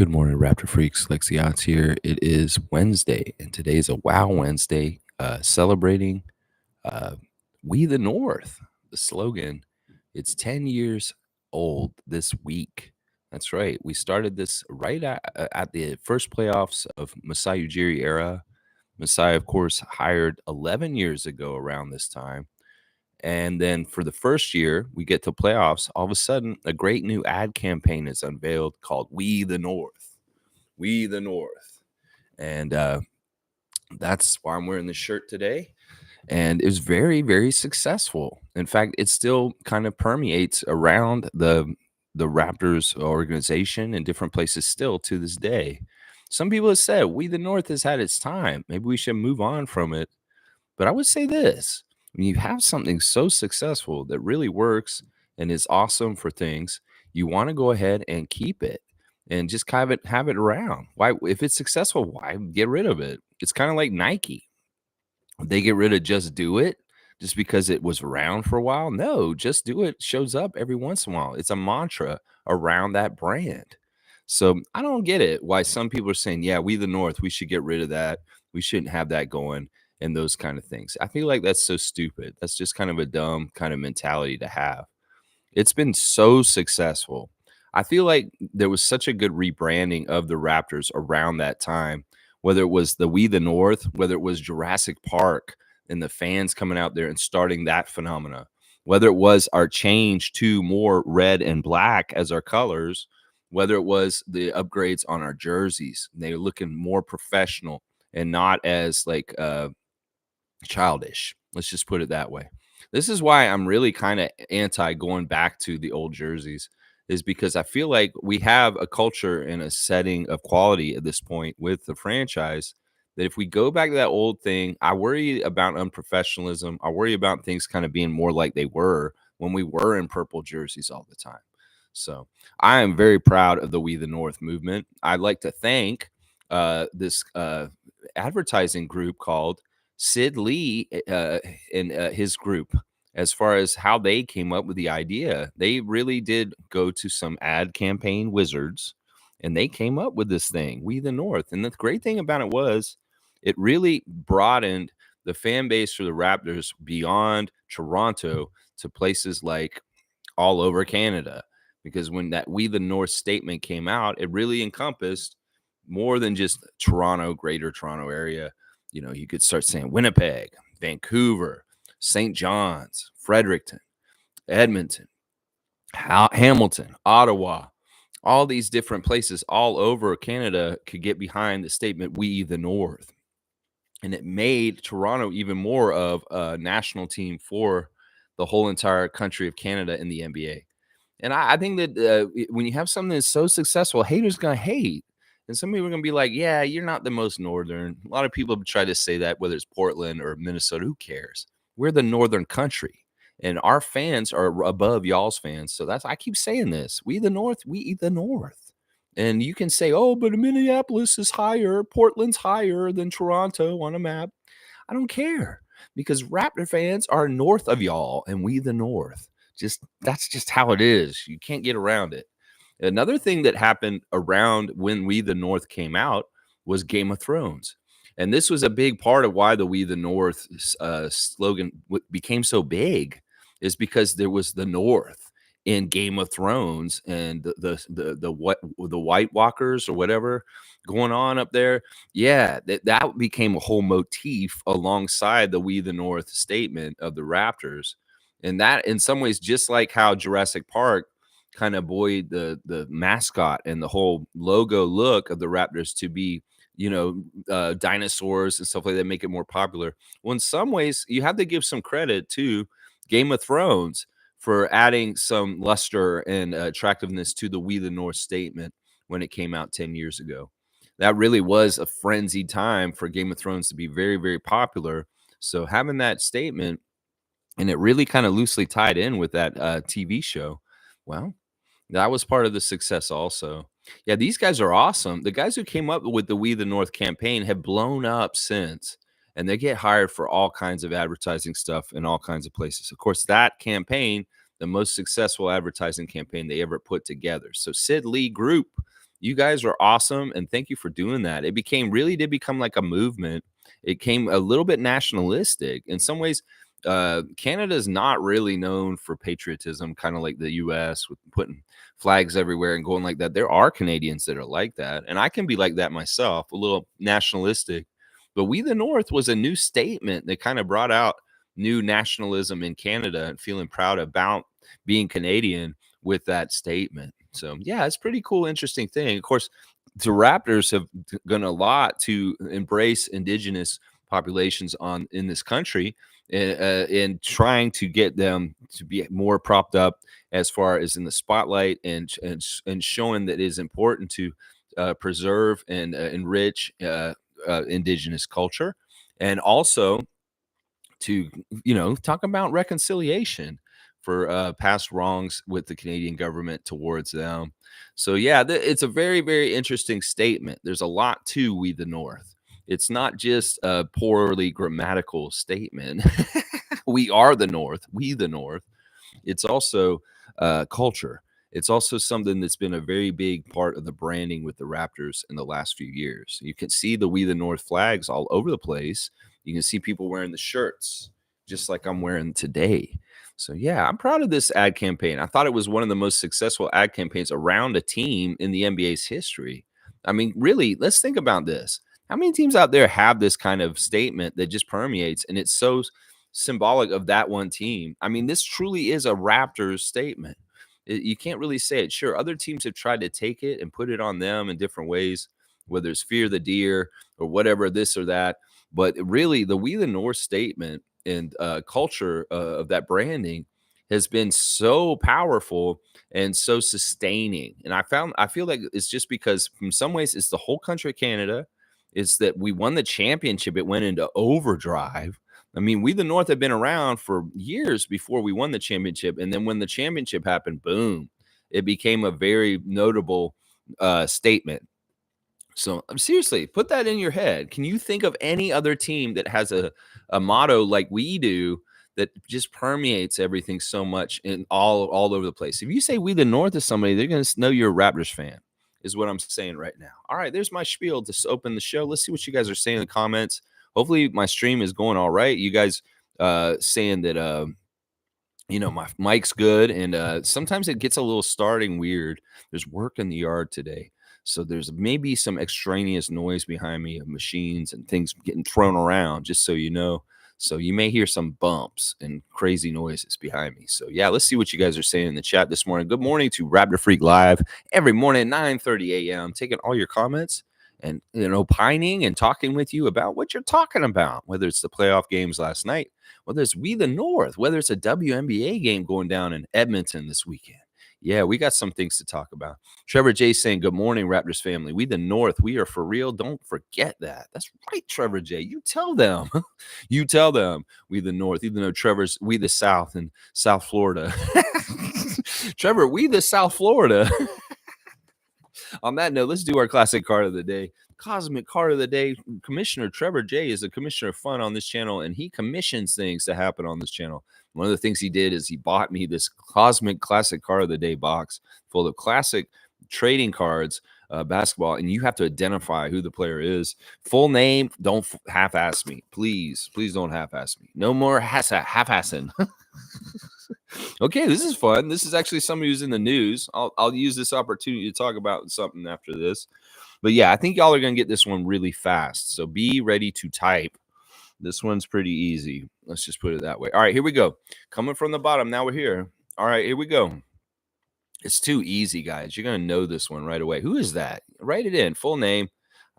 Good morning, Raptor Freaks. Lexiot's here. It is Wednesday, and today's a Wow Wednesday, celebrating uh, We the North. The slogan, it's 10 years old this week. That's right. We started this right at the first playoffs of Masai Ujiri era. Masai, of course, hired 11 years ago around this time. And then for the first year, we get to playoffs. All of a sudden, a great new ad campaign is unveiled called We the North. We the North. And that's why I'm wearing this shirt today. And it was very, very successful. In fact, it still kind of permeates around the Raptors organization in different places still to this day. Some people have said We the North has had its time. Maybe we should move on from it. But I would say this: when you have something so successful that really works and is awesome for things, you want to go ahead and keep it and just have it around. Why, if it's successful, why get rid of it? It's kind of like Nike. They get rid of Just Do It just because it was around for a while. No, Just Do It shows up every once in a while. It's a mantra around that brand. So I don't get it why some people are saying, yeah, We the North, we should get rid of that. We shouldn't have that going and those kind of things. I feel like that's so stupid. That's just kind of a dumb kind of mentality to have. It's been so successful. I feel like there was such a good rebranding of the Raptors around that time, whether it was the We the North, whether it was Jurassic Park and the fans coming out there and starting that phenomena, whether it was our change to more red and black as our colors, whether it was the upgrades on our jerseys, they were looking more professional and not as like childish. Let's just put it that way. This is why I'm really kind of anti going back to the old jerseys, is because I feel like we have a culture and a setting of quality at this point with the franchise that if we go back to that old thing, I worry about unprofessionalism. I worry about things kind of being more like they were when we were in purple jerseys all the time. So I am very proud of the We the North movement. I'd like to thank this advertising group called Sid Lee and his group, as far as how they came up with the idea. They really did go to some ad campaign wizards and they came up with this thing, We the North. And the great thing about it was it really broadened the fan base for the Raptors beyond Toronto to places like all over Canada. Because when that We the North statement came out, it really encompassed more than just Toronto, greater Toronto area. You know, you could start saying Winnipeg, Vancouver, St. John's, Fredericton, Edmonton, Hamilton, Ottawa, all these different places all over Canada could get behind the statement, We the North. And it made Toronto even more of a national team for the whole entire country of Canada in the NBA. And I think that when you have something that's so successful, haters going to hate. And some people are going to be like, yeah, you're not the most northern. A lot of people try to say that, whether it's Portland or Minnesota, who cares? We're the northern country. And our fans are above y'all's fans. So I keep saying this. We the North, we the North. And you can say, oh, but Minneapolis is higher. Portland's higher than Toronto on a map. I don't care, because Raptor fans are north of y'all and we the North. That's just how it is. You can't get around it. Another thing that happened around when We the North came out was Game of Thrones. And this was a big part of why the We the North slogan became so big, is because there was the North in Game of Thrones and the White Walkers or whatever going on up there. Yeah, that became a whole motif alongside the We the North statement of the Raptors. And that, in some ways, just like how Jurassic Park kind of buoyed the mascot and the whole logo look of the Raptors to be, dinosaurs and stuff like that, make it more popular. Well, in some ways, you have to give some credit to Game of Thrones for adding some luster and attractiveness to the We the North statement when it came out 10 years ago. That really was a frenzied time for Game of Thrones to be very, very popular. So having that statement, and it really kind of loosely tied in with that TV show, well, that was part of the success also. Yeah, these guys are awesome. The guys who came up with the We the North campaign have blown up since, and they get hired for all kinds of advertising stuff in all kinds of places. Of course, that campaign, the most successful advertising campaign they ever put together. So Sid Lee Group You guys are awesome, and thank you for doing that. It really did become like a movement. It came a little bit nationalistic. In some ways, Canada is not really known for patriotism, kind of like the US with putting flags everywhere and going like that. There are Canadians that are like that, and I can be like that myself, a little nationalistic. But We the North was a new statement that kind of brought out new nationalism in Canada and feeling proud about being Canadian with that statement. So yeah, it's pretty cool, interesting thing. Of course, the Raptors have done a lot to embrace indigenous populations on in this country, in trying to get them to be more propped up as far as in the spotlight, and showing that it is important to preserve and enrich indigenous culture, and also to talk about reconciliation for past wrongs with the Canadian government towards them. So yeah, it's a very, very interesting statement. There's a lot to We the North. It's not just a poorly grammatical statement. We are the North. We the North. It's also culture. It's also something that's been a very big part of the branding with the Raptors in the last few years. You can see the We the North flags all over the place. You can see people wearing the shirts, just like I'm wearing today. So yeah, I'm proud of this ad campaign. I thought it was one of the most successful ad campaigns around a team in the NBA's history. I mean, really, let's think about this. How many teams out there have this kind of statement that just permeates, and it's so symbolic of that one team? I mean, this truly is a Raptors statement. You can't really say it. Sure, other teams have tried to take it and put it on them in different ways, whether it's fear the deer or whatever, this or that. But really, the We the North statement and culture of that branding has been so powerful and so sustaining. And I feel like it's just because, in some ways, it's the whole country of Canada. It's that we won the championship. It went into overdrive. I mean, We the North have been around for years before we won the championship. And then when the championship happened, boom, it became a very notable statement. So seriously, put that in your head. Can you think of any other team that has a motto like we do that just permeates everything so much and all over the place? If you say We the North to somebody, they're going to know you're a Raptors fan, is what I'm saying right now. All right, there's my spiel to open the show. Let's see what you guys are saying in the comments. Hopefully my stream is going all right. You guys saying that my mic's good, and sometimes it gets a little starting weird. There's work in the yard today, so there's maybe some extraneous noise behind me of machines and things getting thrown around, just so you know. So you may hear some bumps and crazy noises behind me. So yeah, let's see what you guys are saying in the chat this morning. Good morning to Raptor Freak Live every morning at 9:30 a.m. Taking all your comments and opining and talking with you about what you're talking about, whether it's the playoff games last night, whether it's We the North, whether it's a WNBA game going down in Edmonton this weekend. Yeah, we got some things to talk about. Trevor J saying, good morning, Raptors family. We the North. We are for real. Don't forget that. That's right, Trevor J. You tell them. You tell them we the North, even though Trevor's we the South in South Florida. Trevor, we the South Florida. On that note, let's do our classic card of the day. Cosmic card of the day. Commissioner Trevor J is a commissioner of fun on this channel, and he commissions things to happen on this channel. One of the things he did is he bought me this cosmic classic card of the day box full of classic trading cards, basketball, and you have to identify who the player is. Full name. Don't half-ass me, please. Please don't half-ass me. No more half-assing. Okay, this is fun. This is actually somebody who's in the news. I'll use this opportunity to talk about something after this. But yeah, I think y'all are going to get this one really fast. So be ready to type. This one's pretty easy. Let's just put it that way. All right, here we go. Coming from the bottom, now we're here. All right, here we go. It's too easy, guys. You're going to know this one right away. Who is that? Write it in. Full name.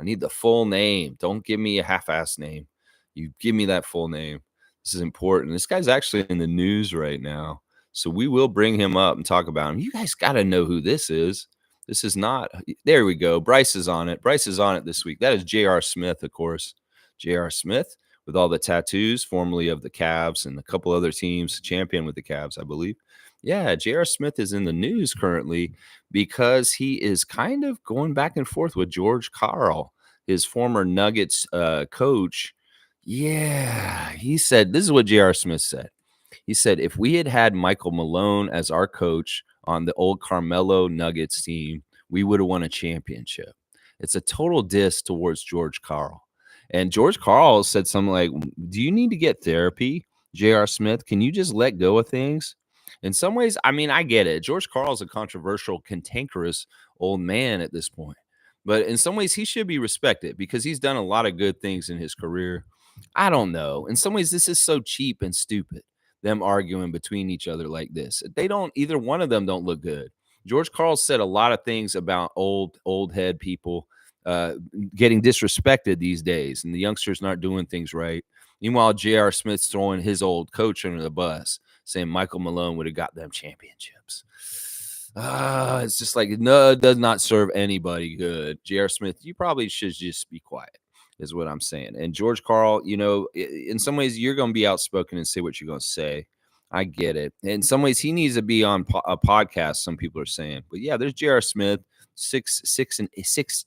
I need the full name. Don't give me a half-ass name. You give me that full name. This is important. This guy's actually in the news right now. So we will bring him up and talk about him. You guys got to know who this is. This is not. There we go. Bryce is on it. Bryce is on it this week. That is J.R. Smith, of course. J.R. Smith with all the tattoos, formerly of the Cavs and a couple other teams, champion with the Cavs, I believe. Yeah, J.R. Smith is in the news currently because he is kind of going back and forth with George Karl, his former Nuggets coach. Yeah, he said, this is what J.R. Smith said. He said, if we had had Michael Malone as our coach on the old Carmelo Nuggets team, we would have won a championship. It's a total diss towards George Karl. And George Karl said something like, do you need to get therapy, J.R. Smith? Can you just let go of things? In some ways, I mean, I get it. George Karl is a controversial, cantankerous old man at this point. But in some ways, he should be respected because he's done a lot of good things in his career. I don't know. In some ways, this is so cheap and stupid, them arguing between each other like this. They don't, either one of them don't look good. George Karl said a lot of things about old head people getting disrespected these days, and the youngsters not doing things right. Meanwhile, J.R. Smith's throwing his old coach under the bus, saying Michael Malone would have got them championships. It's just like, no, it does not serve anybody good. J.R. Smith, you probably should just be quiet, is what I'm saying. And George Karl, you know, in some ways, you're going to be outspoken and say what you're going to say. I get it. In some ways, he needs to be on a podcast, some people are saying. But yeah, there's J.R. Smith, six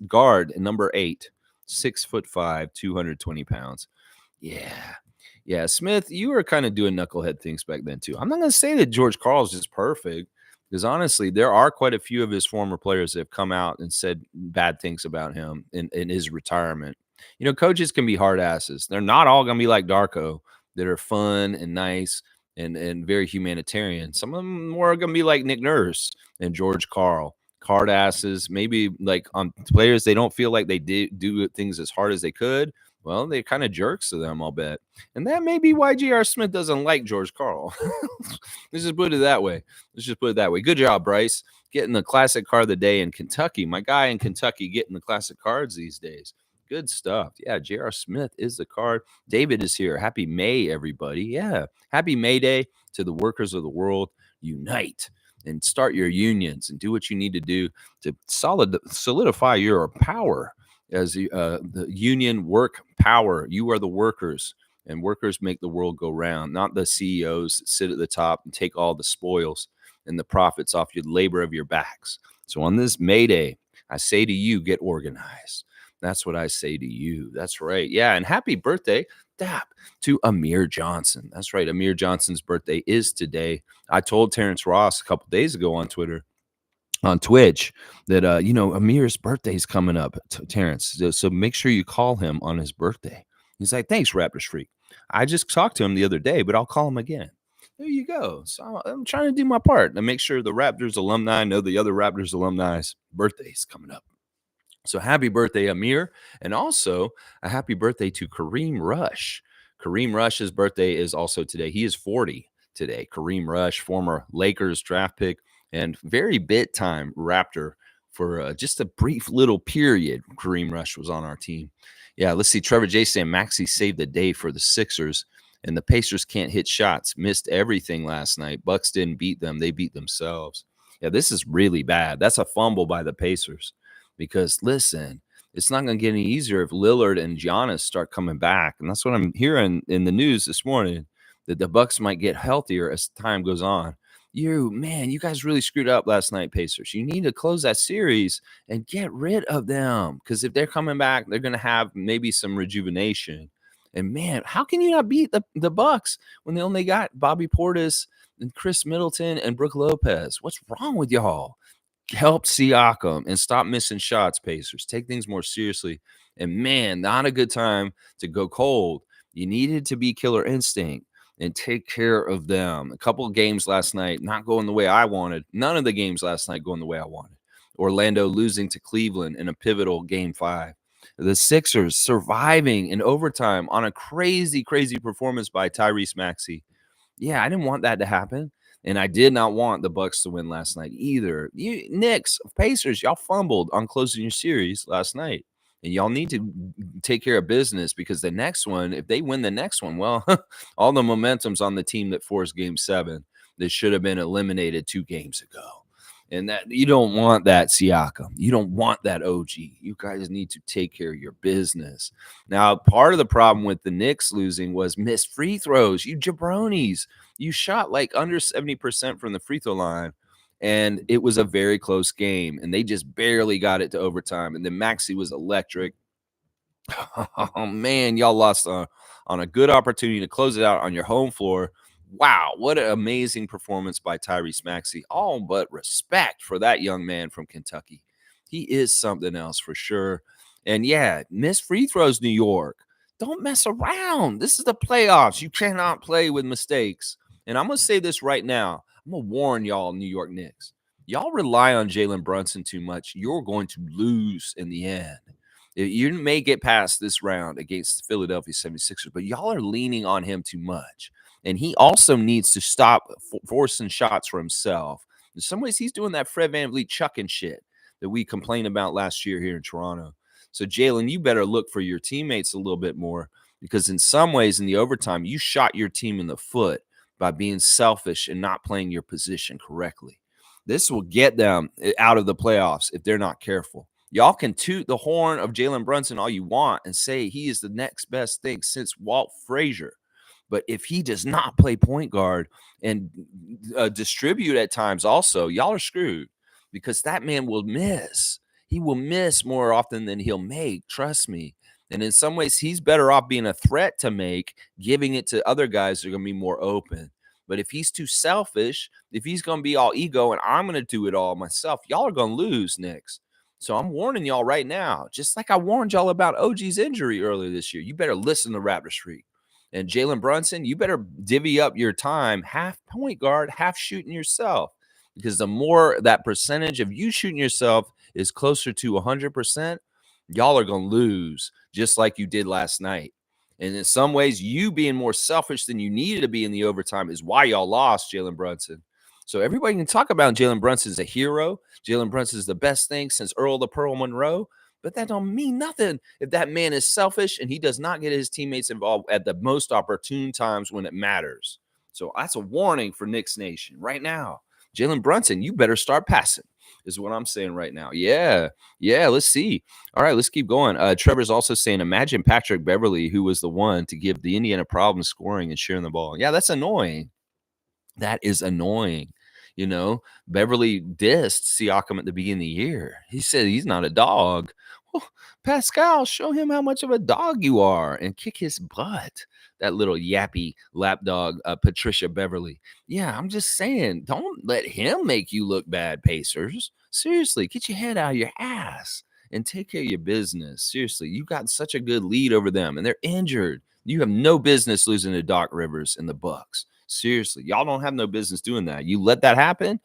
guard, and number 8, 6'5", 220 pounds. Yeah, Smith, you were kind of doing knucklehead things back then too. I'm not going to say that George Karl is just perfect, because honestly, there are quite a few of his former players that have come out and said bad things about him in his retirement. You know, coaches can be hard asses. They're not all going to be like Darko, that are fun and nice and very humanitarian. Some of them more are going to be like Nick Nurse and George Karl. Hard asses, maybe like on players they don't feel like they do things as hard as they could. Well, they're kind of jerks to them, I'll bet. And that may be why J.R. Smith doesn't like George Karl. Let's just put it that way. Good job, Bryce, getting the classic card of the day in Kentucky. My guy in Kentucky getting the classic cards these days. Good stuff. Yeah, J.R. Smith is the card. David is here. Happy May, everybody. Yeah, happy May Day to the workers of the world. Unite and start your unions and do what you need to do to solidify your power as the union work power. You are the workers, and workers make the world go round, not the CEOs that sit at the top and take all the spoils and the profits off your labor of your backs. So on this May Day, I say to you, get organized. That's what I say to you. That's right. Yeah, and happy birthday, Dap, to Amir Johnson. That's right. Amir Johnson's birthday is today. I told Terrence Ross a couple days ago on Twitch that you know, Amir's birthday is coming up, Terrence. So make sure you call him on his birthday. He's like, thanks, Raptors Freak. I just talked to him the other day, but I'll call him again. There you go. So I'm trying to do my part and make sure the Raptors alumni know the other Raptors alumni's birthdays coming up. So happy birthday, Amir. And also a happy birthday to Kareem Rush. Kareem Rush's birthday is also today. He is 40 today. Kareem Rush, former Lakers draft pick and very bit time Raptor for just a brief little period. Kareem Rush was on our team. Yeah, let's see. Trevor J saying Maxey saved the day for the Sixers, and the Pacers can't hit shots. Missed everything last night. Bucks didn't beat them. They beat themselves. Yeah, this is really bad. That's a fumble by the Pacers. Because listen, it's not going to get any easier if Lillard and Giannis start coming back. And that's what I'm hearing in the news this morning, that the Bucks might get healthier as time goes on. You guys really screwed up last night, Pacers. You need to close that series and get rid of them. Because if they're coming back, they're going to have maybe some rejuvenation. And man, how can you not beat the Bucks when they only got Bobby Portis and Chris Middleton and Brook Lopez? What's wrong with y'all? Help Siakam and stop missing shots, Pacers. Take things more seriously. And man, not a good time to go cold. You needed to be killer instinct and take care of them. A couple of games last night not going the way I wanted. None of the games last night going the way I wanted. Orlando losing to Cleveland in a pivotal game 5. The Sixers surviving in overtime on a crazy, crazy performance by Tyrese Maxey. Yeah, I didn't want that to happen. And I did not want the Bucks to win last night either. You Knicks, Pacers, y'all fumbled on closing your series last night. And y'all need to take care of business, because the next one, if they win the next one, well, all the momentum's on the team that forced game 7 that should have been eliminated 2 games ago. And that you don't want that, Siakam. You don't want that, OG. You guys need to take care of your business. Now, part of the problem with the Knicks losing was missed free throws. You jabronis. You shot like under 70% from the free throw line, and it was a very close game, and they just barely got it to overtime. And then Maxey was electric. Oh, man, y'all lost on a good opportunity to close it out on your home floor. Wow, what an amazing performance by Tyrese Maxey. All but respect for that young man from Kentucky. He is something else for sure. And yeah, miss free throws, New York. Don't mess around. This is the playoffs. You cannot play with mistakes. And I'm going to say this right now. I'm going to warn y'all, New York Knicks. Y'all rely on Jalen Brunson too much. You're going to lose in the end. You may get past this round against the Philadelphia 76ers, but y'all are leaning on him too much. And he also needs to stop forcing shots for himself. In some ways, he's doing that Fred VanVleet chucking shit that we complained about last year here in Toronto. So, Jalen, you better look for your teammates a little bit more, because in some ways in the overtime, you shot your team in the foot by being selfish and not playing your position correctly. This will get them out of the playoffs if they're not careful. Y'all can toot the horn of Jalen Brunson all you want and say he is the next best thing since Walt Frazier. But if he does not play point guard and distribute at times also, y'all are screwed, because that man will miss. He will miss more often than he'll make. Trust me. And in some ways, he's better off being a threat to make, giving it to other guys that are going to be more open. But if he's too selfish, if he's going to be all ego and I'm going to do it all myself, y'all are going to lose, Knicks. So I'm warning y'all right now, just like I warned y'all about OG's injury earlier this year. You better listen to Raptors Freak. And Jalen Brunson, you better divvy up your time, half point guard, half shooting yourself. Because the more that percentage of you shooting yourself is closer to 100%, y'all are going to lose just like you did last night. And in some ways, you being more selfish than you needed to be in the overtime is why y'all lost, Jalen Brunson. So everybody can talk about Jalen Brunson as a hero. Jalen Brunson is the best thing since Earl the Pearl Monroe. But that don't mean nothing if that man is selfish and he does not get his teammates involved at the most opportune times when it matters. So that's a warning for Knicks Nation right now. Jalen Brunson, you better start passing, is what I'm saying right now. Yeah, let's see. All right, let's keep going. Trevor's also saying, imagine Patrick Beverley, who was the one to give the Indiana problems scoring and sharing the ball. Yeah, that's annoying. That is annoying. You know, Beverly dissed Siakam at the beginning of the year. He said he's not a dog. Well, Pascal, show him how much of a dog you are and kick his butt. That little yappy lapdog, Patricia Beverly. Yeah, I'm just saying, don't let him make you look bad, Pacers. Seriously, get your head out of your ass and take care of your business. Seriously, you got such a good lead over them, and they're injured. You have no business losing to Doc Rivers and the Bucks. Seriously, y'all don't have no business doing that. You let that happen,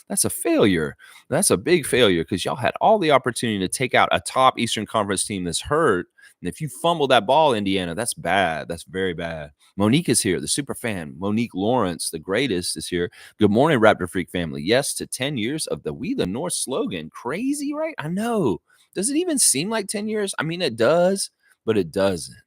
that's a failure. That's a big failure, because y'all had all the opportunity to take out a top Eastern Conference team that's hurt. And if you fumble that ball, Indiana, that's bad. That's very bad. Monique is here, the super fan. Monique Lawrence, the greatest, is here. Good morning, Raptor Freak family. Yes to 10 years of the We the North slogan. Crazy, right? I know. Does it even seem like 10 years? I mean, it does, but it doesn't.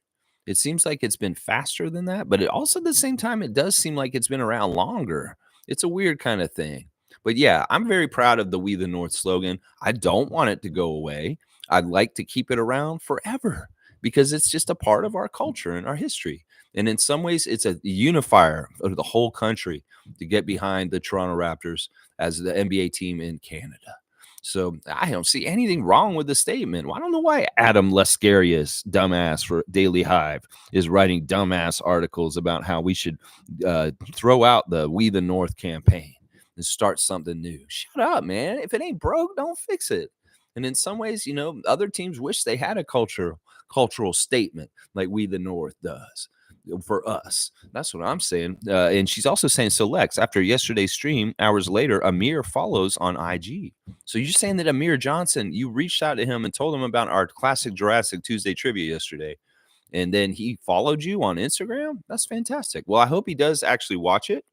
It seems like it's been faster than that, but it also at the same time, it does seem like it's been around longer. It's a weird kind of thing. But yeah, I'm very proud of the We the North slogan. I don't want it to go away. I'd like to keep it around forever, because it's just a part of our culture and our history. And in some ways, it's a unifier of the whole country to get behind the Toronto Raptors as the NBA team in Canada. So I don't see anything wrong with the statement. Well, I don't know why Adam Lescarius, dumbass for Daily Hive, is writing dumbass articles about how we should throw out the We the North campaign and start something new. Shut up, man. If it ain't broke, don't fix it. And in some ways, you know, other teams wish they had a cultural statement like We the North does for us. That's what I'm saying. And she's also saying, so Lex, after yesterday's stream, hours later, Amir follows on IG. So you're saying that Amir Johnson, you reached out to him and told him about our classic Jurassic Tuesday trivia yesterday, and then he followed you on Instagram? That's fantastic. Well, I hope he does actually watch it.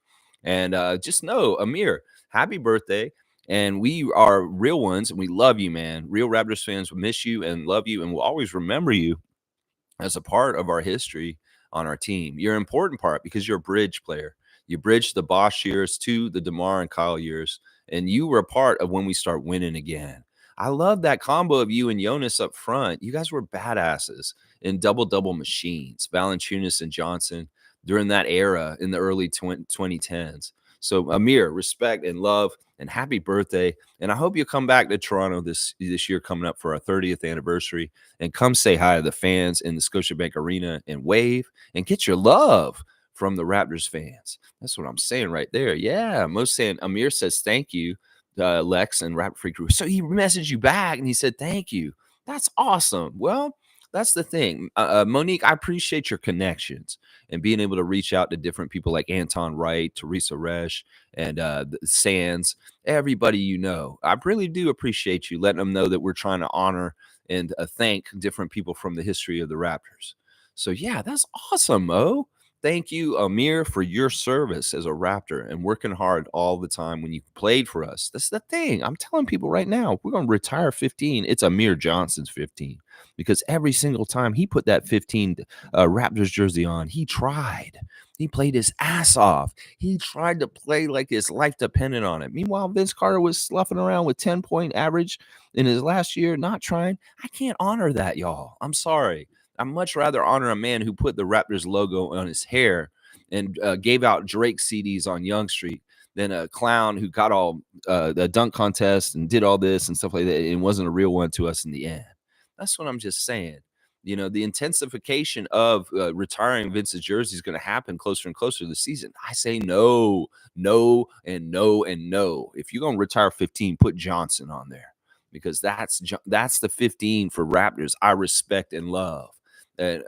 And just know, Amir, happy birthday. And we are real ones, and we love you, man. Real Raptors fans will miss you and love you, and we'll always remember you as a part of our history on our team. You're an important part because you're a bridge player. You bridged the Bosch years to the DeMar and Kyle years, and you were a part of when we start winning again. I love that combo of you and Jonas up front. You guys were badasses in double-double machines, Valanciunas and Johnson, during that era in the early 2010s. So, Amir, respect and love, and happy birthday. And I hope you come back to Toronto this year coming up for our 30th anniversary, and come say hi to the fans in the Scotiabank Arena and wave and get your love from the Raptors fans. That's what I'm saying right there. Yeah, most saying Amir says thank you, Lex and Rapid Free Crew. So he messaged you back and he said, thank you. That's awesome. Well, that's the thing. Monique, I appreciate your connections and being able to reach out to different people like Anton Wright, Teresa Resch, and Sands, everybody you know. I really do appreciate you letting them know that we're trying to honor and thank different people from the history of the Raptors. So, yeah, that's awesome, Mo. Thank you, Amir, for your service as a Raptor and working hard all the time when you played for us. That's the thing. I'm telling people right now, we're going to retire 15. It's Amir Johnson's 15 because every single time he put that 15 Raptors jersey on, he tried. He played his ass off. He tried to play like his life depended on it. Meanwhile, Vince Carter was sloughing around with 10-point average in his last year, not trying. I can't honor that, y'all. I'm sorry. I'd much rather honor a man who put the Raptors logo on his hair and gave out Drake CDs on Young Street than a clown who got all the dunk contest and did all this and stuff like that and wasn't a real one to us in the end. That's what I'm just saying. You know, the intensification of retiring Vince's jersey is going to happen closer and closer to the season. I say no, no, and no, and no. If you're going to retire 15, put Johnson on there because that's the 15 for Raptors I respect and love.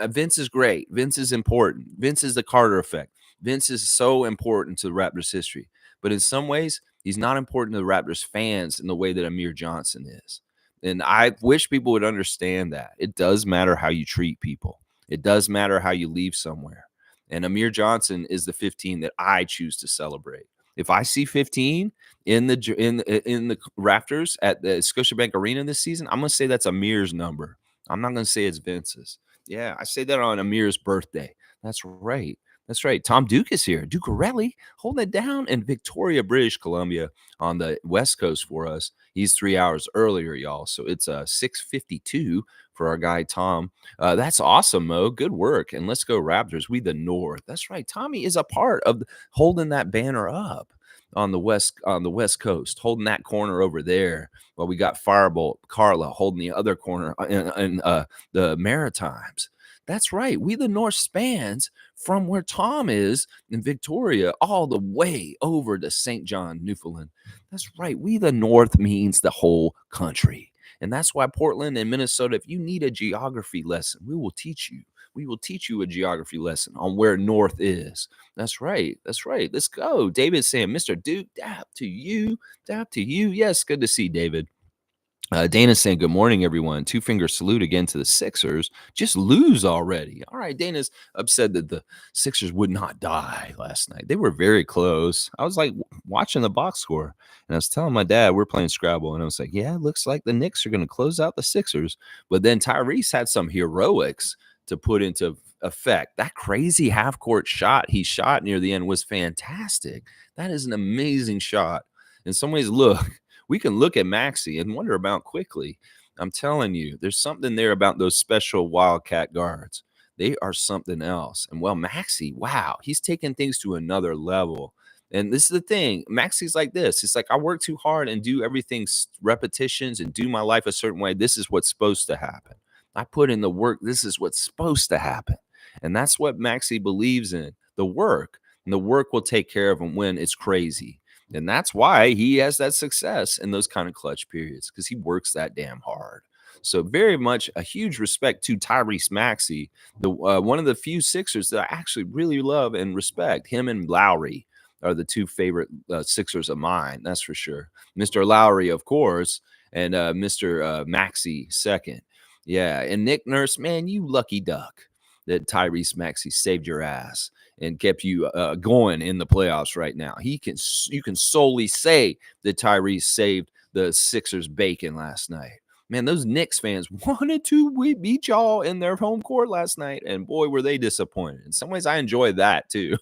Vince is great. Vince is important. Vince is the Carter effect. Vince is so important to the Raptors history. But in some ways, he's not important to the Raptors fans in the way that Amir Johnson is. And I wish people would understand that. It does matter how you treat people. It does matter how you leave somewhere. And Amir Johnson is the 15 that I choose to celebrate. If I see 15 in the Raptors at the Scotiabank Arena this season, I'm going to say that's Amir's number. I'm not going to say it's Vince's. Yeah, I say that on Amir's birthday. That's right. That's right. Tom Duke is here. Ducarelli holding it down in Victoria, British Columbia on the West Coast for us. He's 3 hours earlier, y'all. So it's 6:52 for our guy, Tom. That's awesome, Mo. Good work. And let's go Raptors. We the North. That's right. Tommy is a part of holding that banner up on the West Coast, holding that corner over there. While we got Firebolt Carla holding the other corner in the Maritimes. That's right. We the North spans from where Tom is in Victoria all the way over to St. John, Newfoundland. That's right. We the North means the whole country. And that's why Portland and Minnesota, if you need a geography lesson, we will teach you. We will teach you a geography lesson on where North is. That's right. That's right. Let's go. David's saying, Mr. Duke, dap to you. Dap to you. Yes, good to see David. Dana's saying, good morning, everyone. Two-finger salute again to the Sixers. Just lose already. All right, Dana's upset that the Sixers would not die last night. They were very close. I was like watching the box score, and I was telling my dad we're playing Scrabble, and I was like, yeah, it looks like the Knicks are going to close out the Sixers. But then Tyrese had some heroics to put into effect. That crazy half-court shot he shot near the end was fantastic. That is an amazing shot. In some ways, look, we can look at Maxey and wonder about quickly. I'm telling you, there's something there about those special Wildcat guards. They are something else. And well, Maxey, wow, he's taking things to another level. And this is the thing. Maxey's like this. It's like I work too hard and do everything repetitions and do my life a certain way. This is what's supposed to happen. I put in the work. This is what's supposed to happen. And that's what Maxey believes in, the work. And the work will take care of him when it's crazy. And that's why he has that success in those kind of clutch periods because he works that damn hard. So very much a huge respect to Tyrese Maxey, the one of the few Sixers that I actually really love and respect. Him and Lowry are the two favorite Sixers of mine. That's for sure. Mr. Lowry, of course, and Mr. Maxey second. Yeah, and Nick Nurse, man, you lucky duck that Tyrese Maxey saved your ass and kept you going in the playoffs right now. You can solely say that Tyrese saved the Sixers bacon last night. Man, those Knicks fans wanted to beat y'all in their home court last night, and boy, were they disappointed. In some ways, I enjoy that too.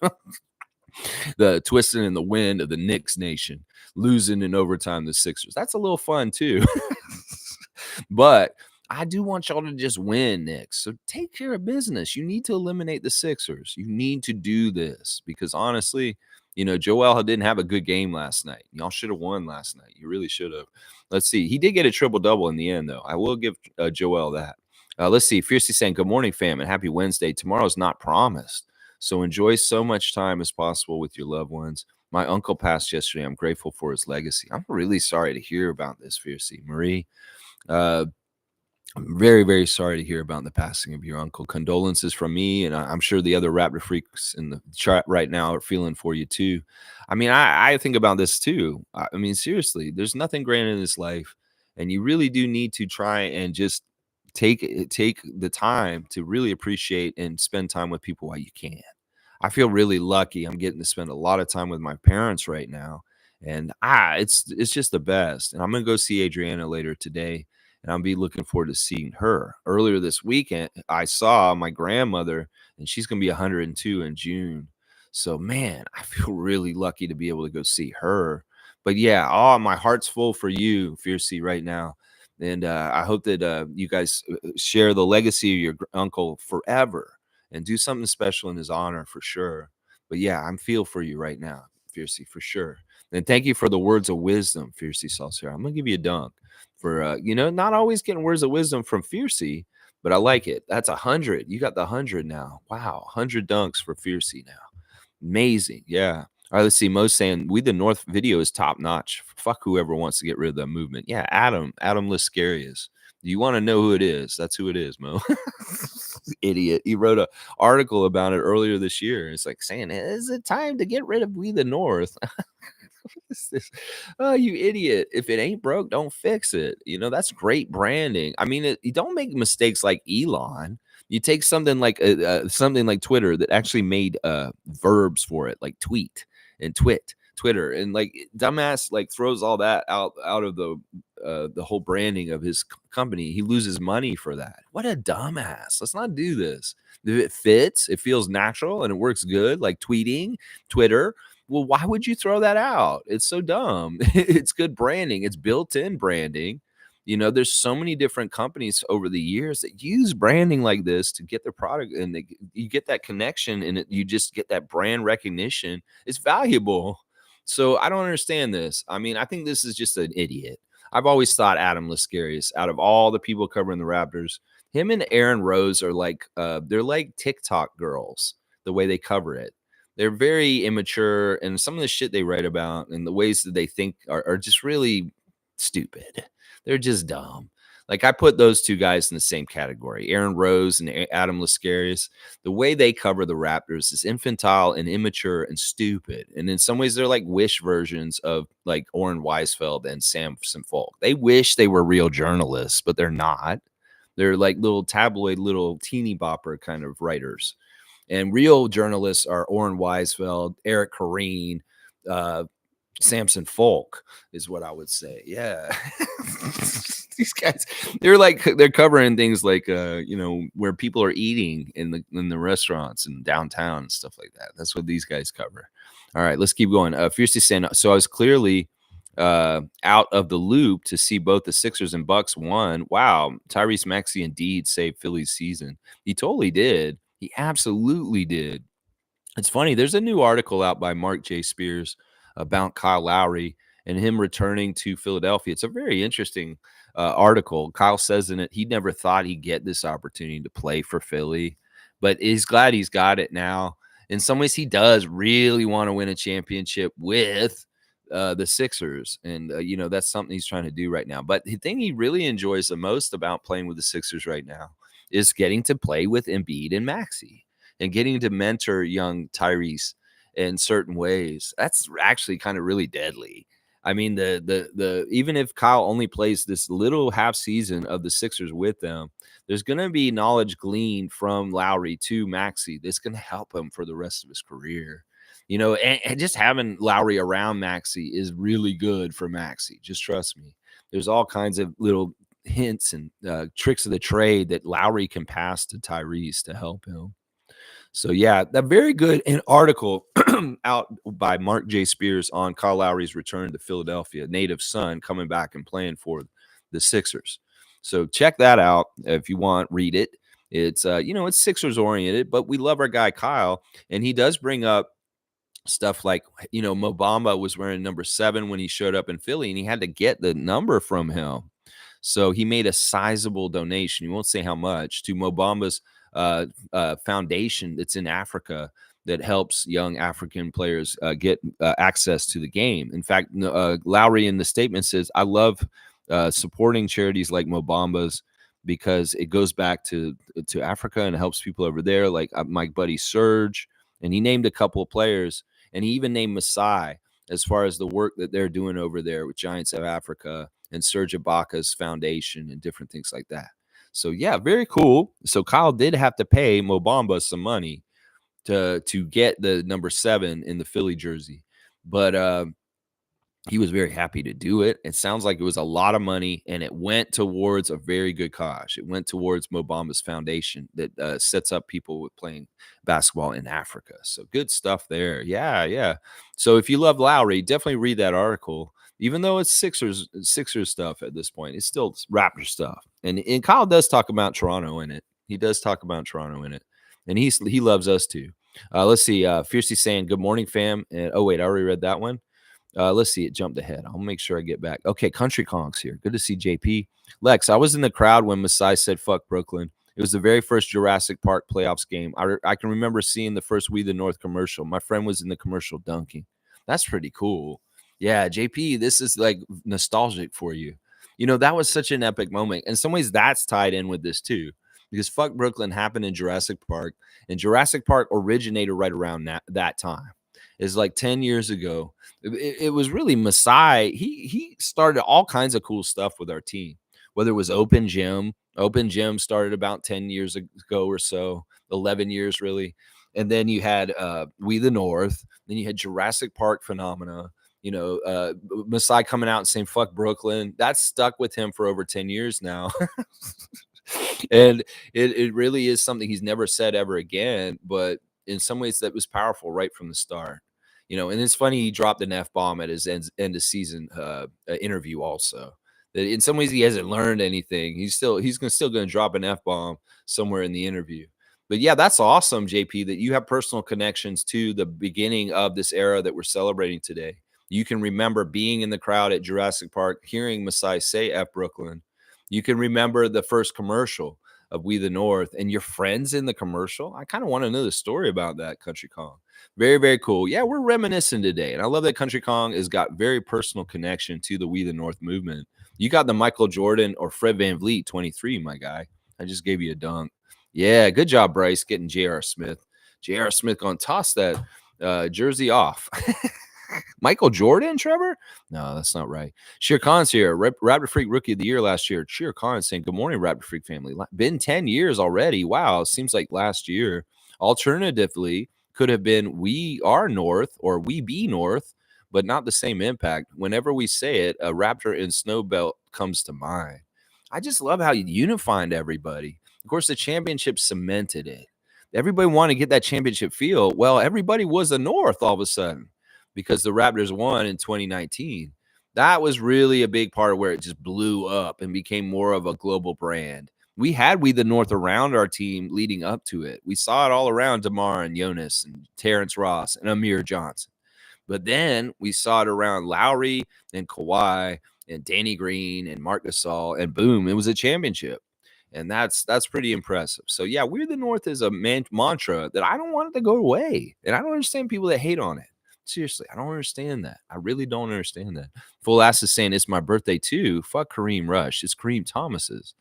The twisting in the wind of the Knicks nation, losing in overtime the Sixers. That's a little fun too. But I do want y'all to just win, Knicks. So take care of business. You need to eliminate the Sixers. You need to do this because honestly, you know, Joel didn't have a good game last night. Y'all should have won last night. You really should have. Let's see. He did get a triple-double in the end, though. I will give Joel that. Let's see. Fiercely saying, good morning, fam, and happy Wednesday. Tomorrow's not promised. So enjoy so much time as possible with your loved ones. My uncle passed yesterday. I'm grateful for his legacy. I'm really sorry to hear about this, Fiercey. Marie, uh, I'm very, very sorry to hear about the passing of your uncle. Condolences from me, and I'm sure the other Raptor freaks in the chat right now are feeling for you too. I mean, I think about this too. I mean, seriously, there's nothing grand in this life, and you really do need to try and just take the time to really appreciate and spend time with people while you can. I feel really lucky. I'm getting to spend a lot of time with my parents right now, and it's just the best. And I'm gonna go see Adriana later today, and I'll be looking forward to seeing her. Earlier this weekend, I saw my grandmother, and she's gonna be 102 in June. So man, I feel really lucky to be able to go see her. But yeah, oh, my heart's full for you, Fiercey, right now. And I hope that you guys share the legacy of your uncle forever and do something special in his honor for sure. But yeah, I'm feel for you right now, Fiercey, for sure. And thank you for the words of wisdom, Fiercey Saucer. I'm gonna give you a dunk for not always getting words of wisdom from Fiercey, but I like it. That's 100. You got the 100 now. Wow, 100 dunks for Fiercey now. Amazing. Yeah. All right, let's see. Mo's saying We the North video is top notch. Fuck whoever wants to get rid of that movement. Yeah, Adam Liscarius. Do you want to know who it is? That's who it is, Mo. Idiot. He wrote a article about it earlier this year. It's like saying, is it time to get rid of We the North? Is this? Oh, you idiot. If it ain't broke, don't fix it. That's great branding. I mean, you don't make mistakes like Elon. You take something like Twitter that actually made verbs for it, like tweet and Twitter, and like dumbass like throws all that out of the whole branding of his company. He loses money for that. What a dumbass. Let's not do this. If it fits, it feels natural and it works good, like tweeting, Twitter. Well, why would you throw that out? It's so dumb. It's good branding. It's built-in branding. There's so many different companies over the years that use branding like this to get their product, and you get that connection, and you just get that brand recognition. It's valuable. So I don't understand this. I mean, I think this is just an idiot. I've always thought Adam Liscarius, out of all the people covering the Raptors, him and Aaron Rose are like they're like TikTok girls, the way they cover it. They're very immature, and some of the shit they write about and the ways that they think are just really stupid. They're just dumb. Like, I put those two guys in the same category, Aaron Rose and Adam Liscarius. The way they cover the Raptors is infantile and immature and stupid. And in some ways, they're like wish versions of like Oren Weisfeld and Samson Folk. They wish they were real journalists, but they're not. They're like little tabloid, little teeny bopper kind of writers. And real journalists are Oren Weisfeld, Eric Koreen, Samson Folk is what I would say. Yeah. These guys, they're covering things like where people are eating in the restaurants and downtown and stuff like that. That's what these guys cover. All right, let's keep going. Fiercely saying, so I was clearly out of the loop to see both the Sixers and Bucks won. Wow, Tyrese Maxey indeed saved Philly's season. He totally did. He absolutely did. It's funny. There's a new article out by Mark J. Spears about Kyle Lowry and him returning to Philadelphia. It's a very interesting article. Kyle says in it he never thought he'd get this opportunity to play for Philly, but he's glad he's got it now. In some ways, he does really want to win a championship with the Sixers. And, that's something he's trying to do right now. But the thing he really enjoys the most about playing with the Sixers right now is getting to play with Embiid and Maxey and getting to mentor young Tyrese in certain ways. That's actually kind of really deadly. I mean, the even if Kyle only plays this little half season of the Sixers with them, there's going to be knowledge gleaned from Lowry to Maxey that's going to help him for the rest of his career. And just having Lowry around Maxey is really good for Maxey. Just trust me. There's all kinds of little hints and tricks of the trade that Lowry can pass to Tyrese to help him. So, yeah, a very good article out by Mark J. Spears on Kyle Lowry's return to Philadelphia, native son coming back and playing for the Sixers. So check that out if you want. Read it. It's, it's Sixers oriented, but we love our guy Kyle. And he does bring up stuff like, Mo Bamba was wearing number 7 when he showed up in Philly, and he had to get the number from him. So he made a sizable donation. He won't say how much to Mo Bamba's foundation that's in Africa that helps young African players get access to the game. In fact, Lowry in the statement says, I love supporting charities like Mobamba's because it goes back to Africa and helps people over there, like my buddy Serge. And he named a couple of players, and he even named Masai as far as the work that they're doing over there with Giants of Africa and Serge Ibaka's foundation and different things like that. So yeah, very cool. So Kyle did have to pay Mobamba some money to get the number 7 in the Philly jersey, but he was very happy to do it. It sounds like it was a lot of money, and it went towards a very good cause. It went towards Mobamba's foundation that sets up people with playing basketball in Africa. So good stuff there. Yeah, yeah. So if you love Lowry, definitely read that article. Even though it's Sixers stuff at this point, it's still Raptor stuff. And Kyle does talk about Toronto in it. He does talk about Toronto in it, and he loves us too. Let's see. Fiercely saying, "Good morning, fam." And oh wait, I already read that one. Let's see. It jumped ahead. I'll make sure I get back. Okay, Country Conks here. Good to see JP. Lex, I was in the crowd when Masai said "fuck Brooklyn." It was the very first Jurassic Park playoffs game. I can remember seeing the first We the North commercial. My friend was in the commercial dunking. That's pretty cool. Yeah, JP, this is like nostalgic for you. You know, that was such an epic moment. In some ways, that's tied in with this too, because "fuck Brooklyn" happened in Jurassic Park, and Jurassic Park originated right around that time. It's like 10 years ago. It was really Masai. He started all kinds of cool stuff with our team, whether it was Open Gym. Open Gym started about 10 years ago or so, 11 years really. And then you had We the North. Then you had Jurassic Park Phenomena. You know, Masai coming out and saying "fuck Brooklyn." That's stuck with him for over 10 years now. And it really is something he's never said ever again. But in some ways, that was powerful right from the start. You know, and it's funny he dropped an F-bomb at his end of season interview also. That in some ways he hasn't learned anything. He's still going to drop an F-bomb somewhere in the interview. But yeah, that's awesome, JP, that you have personal connections to the beginning of this era that we're celebrating today. You can remember being in the crowd at Jurassic Park, hearing Masai say F Brooklyn. You can remember the first commercial of We the North and your friends in the commercial. I kind of want to know the story about that, Country Kong. Very, very cool. Yeah, we're reminiscing today. And I love that Country Kong has got very personal connection to the We the North movement. You got the Michael Jordan or Fred VanVleet 23, my guy. I just gave you a dunk. Yeah, good job, Bryce, getting J.R. Smith. J.R. Smith going to toss that jersey off. Michael Jordan, Trevor? No, that's not right. Sheer Khan's here. Raptor Freak Rookie of the Year last year. Sheer Khan saying, "Good morning, Raptor Freak family." Been 10 years already. Wow, seems like last year. Alternatively, could have been "We Are North" or "We Be North," but not the same impact. Whenever we say it, a Raptor in snow belt comes to mind. I just love how you unified everybody. Of course, the championship cemented it. Everybody wanted to get that championship feel. Well, everybody was the North all of a sudden, because the Raptors won in 2019. That was really a big part of where it just blew up and became more of a global brand. We had We the North around our team leading up to it. We saw it all around DeMar and Jonas and Terrence Ross and Amir Johnson. But then we saw it around Lowry and Kawhi and Danny Green and Marc Gasol, and boom, it was a championship. And that's pretty impressive. So yeah, We're the North is a mantra that I don't want it to go away. And I don't understand people that hate on it. Seriously, I don't understand that. I really don't understand that. Full Ass is saying it's my birthday too. Fuck Kareem Rush. It's Kareem Thomas's.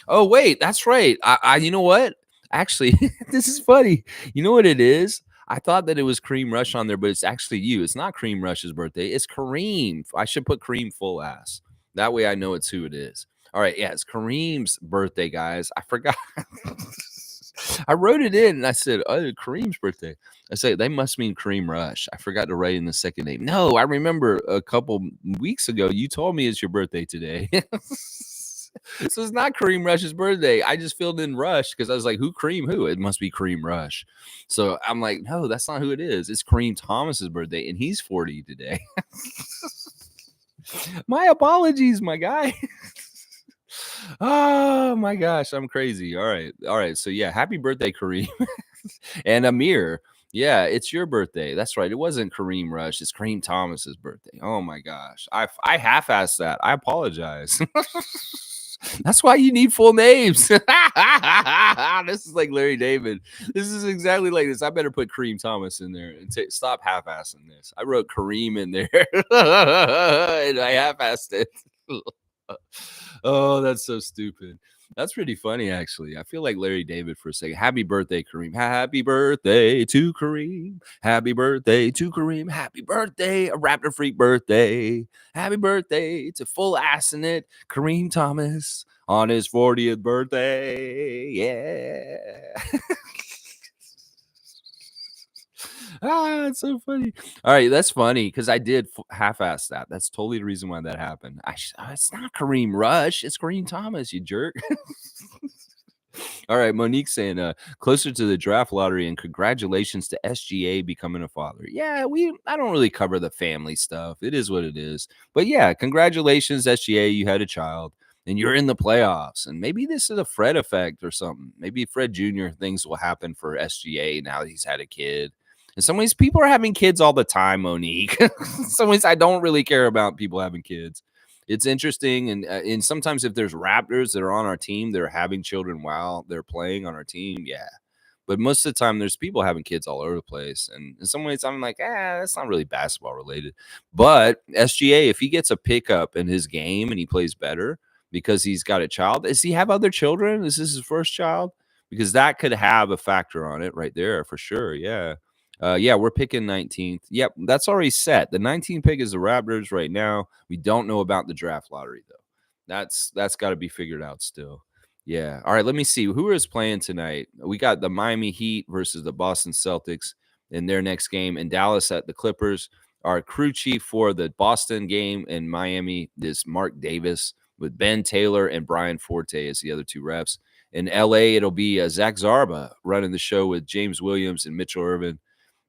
Oh, wait, that's right. I you know what? Actually, this is funny. You know what it is? I thought that it was Kareem Rush on there, but it's actually you. It's not Kareem Rush's birthday. It's Kareem. I should put Kareem Full Ass. That way I know it's who it is. All right, yeah, it's Kareem's birthday, guys. I forgot. I wrote it in and I said, "Oh, Kareem's birthday." I say they must mean Kareem Rush. I forgot to write in the second name. No, I remember a couple weeks ago you told me it's your birthday today. So it's not Kareem Rush's birthday. I just filled in Rush because I was like, who Kareem? Who? It must be Kareem Rush. So I'm like, no, that's not who it is. It's Kareem Thomas's birthday, and he's 40 today. My apologies, my guy. Oh my gosh, I'm crazy. All right. So yeah, happy birthday, Kareem. And Amir. Yeah, it's your birthday. That's right. It wasn't Kareem Rush. It's Kareem Thomas's birthday. Oh my gosh. I half-assed that. I apologize. That's why you need full names. Not This is like Larry David. This is exactly like this. I better put Kareem Thomas in there and stop half-assing this. I wrote Kareem in there and I half-assed it. Oh, that's so stupid. That's pretty funny, actually. I feel like Larry David for a second. Happy birthday, Kareem. Happy birthday to Kareem. Happy birthday to Kareem. Happy birthday, a Raptor Freak birthday. Happy birthday to full ass in it, Kareem Thomas on his 40th birthday. Yeah. It's so funny. All right, that's funny because I did half-ass that. That's totally the reason why that happened. It's not Kareem Rush. It's Kareem Thomas, you jerk. All right, Monique saying, closer to the draft lottery and congratulations to SGA becoming a father. Yeah, I don't really cover the family stuff. It is what it is. But yeah, congratulations, SGA. You had a child and you're in the playoffs. And maybe this is a Fred effect or something. Maybe Fred Jr. things will happen for SGA now that he's had a kid. In some ways, people are having kids all the time, Monique. In some ways, I don't really care about people having kids. It's interesting, and sometimes if there's Raptors that are on our team, they're having children while they're playing on our team, yeah. But most of the time, there's people having kids all over the place, and in some ways, I'm like, that's not really basketball related. But SGA, if he gets a pickup in his game and he plays better because he's got a child, does he have other children? Is this his first child? Because that could have a factor on it right there for sure. Yeah. Yeah, we're picking 19th. Yep, that's already set. The 19th pick is the Raptors right now. We don't know about the draft lottery though. That's got to be figured out still. Yeah. All right, let me see who is playing tonight. We got the Miami Heat versus the Boston Celtics in their next game, and Dallas at the Clippers. Our crew chief for the Boston game in Miami is Mark Davis with Ben Taylor and Brian Forte as the other two refs. In LA, it'll be Zach Zarba running the show with James Williams and Mitchell Irvin.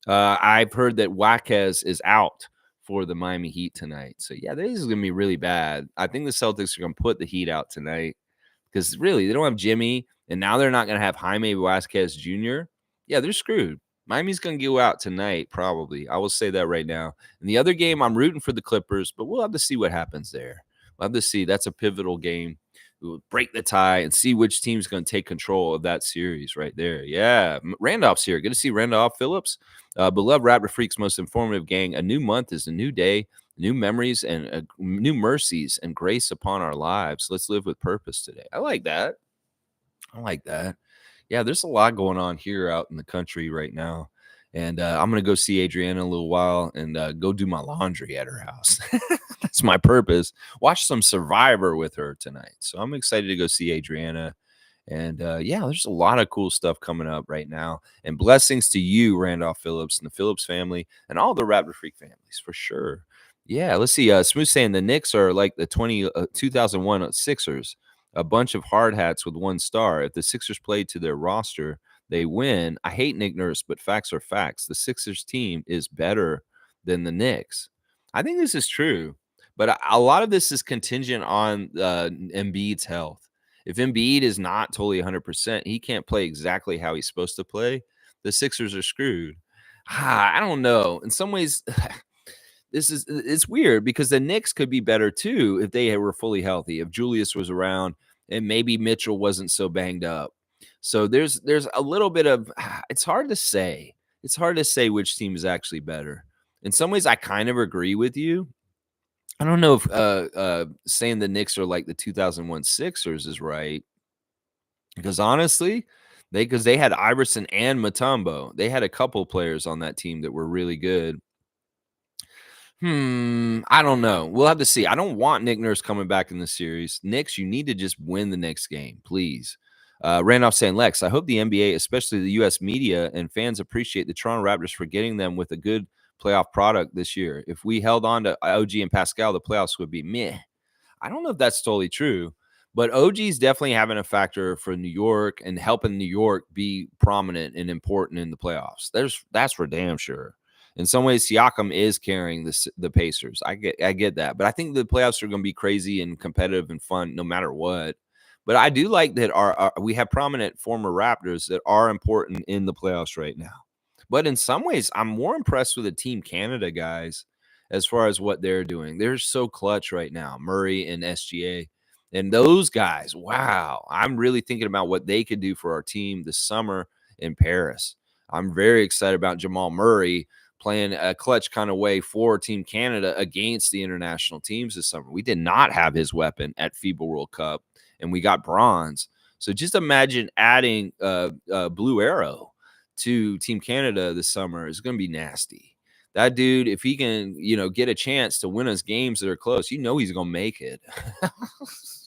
I've heard that Waquez is out for the Miami Heat tonight. So, yeah, this is going to be really bad. I think the Celtics are going to put the Heat out tonight because, really, they don't have Jimmy, and now they're not going to have Jaime Vasquez Jr. Yeah, they're screwed. Miami's going to go out tonight, probably. I will say that right now. In the other game, I'm rooting for the Clippers, but we'll have to see what happens there. We'll have to see. That's a pivotal game. We'll break the tie and see which team's going to take control of that series right there. Yeah, Randolph's here. Good to see Randolph Phillips. Beloved Raptor Freaks, most informative gang. A new month is a new day, new memories, and new mercies and grace upon our lives. Let's live with purpose today. I like that. I like that. Yeah, there's a lot going on here out in the country right now. And I'm going to go see Adriana in a little while and go do my laundry at her house. That's my purpose. Watch some Survivor with her tonight. So I'm excited to go see Adriana. And yeah, there's a lot of cool stuff coming up right now. And blessings to you, Randolph Phillips, and the Phillips family, and all the Raptor Freak families for sure. Yeah, let's see. Smooth saying the Knicks are like the 2001 Sixers, a bunch of hard hats with one star. If the Sixers played to their roster, they win. I hate Nick Nurse, but facts are facts. The Sixers team is better than the Knicks. I think this is true, but a lot of this is contingent on Embiid's health. If Embiid is not totally 100%, he can't play exactly how he's supposed to play. The Sixers are screwed. I don't know. In some ways, it's weird because the Knicks could be better too if they were fully healthy. If Julius was around and maybe Mitchell wasn't so banged up. So there's a little bit of it's hard to say. It's hard to say which team is actually better. In some ways, I kind of agree with you. I don't know if saying the Knicks are like the 2001 Sixers is right. Because honestly, they had Iverson and Mutombo. They had a couple players on that team that were really good. I don't know. We'll have to see. I don't want Nick Nurse coming back in the series. Knicks, you need to just win the next game, please. Randolph saying, Lex, I hope the NBA, especially the U.S. media and fans, appreciate the Toronto Raptors for getting them with a good playoff product this year. If we held on to OG and Pascal, the playoffs would be meh. I don't know if that's totally true, but OG's definitely having a factor for New York and helping New York be prominent and important in the playoffs. That's for damn sure. In some ways, Siakam is carrying the Pacers. I get that, but I think the playoffs are going to be crazy and competitive and fun no matter what. But I do like that we have prominent former Raptors that are important in the playoffs right now. But in some ways, I'm more impressed with the Team Canada guys as far as what they're doing. They're so clutch right now, Murray and SGA. And those guys, wow, I'm really thinking about what they could do for our team this summer in Paris. I'm very excited about Jamal Murray playing a clutch kind of way for Team Canada against the international teams this summer. We did not have his weapon at FIBA World Cup, and we got bronze. So just imagine adding Blue Arrow to Team Canada this summer is going to be nasty. That dude, if he can, get a chance to win us games that are close, he's going to make it.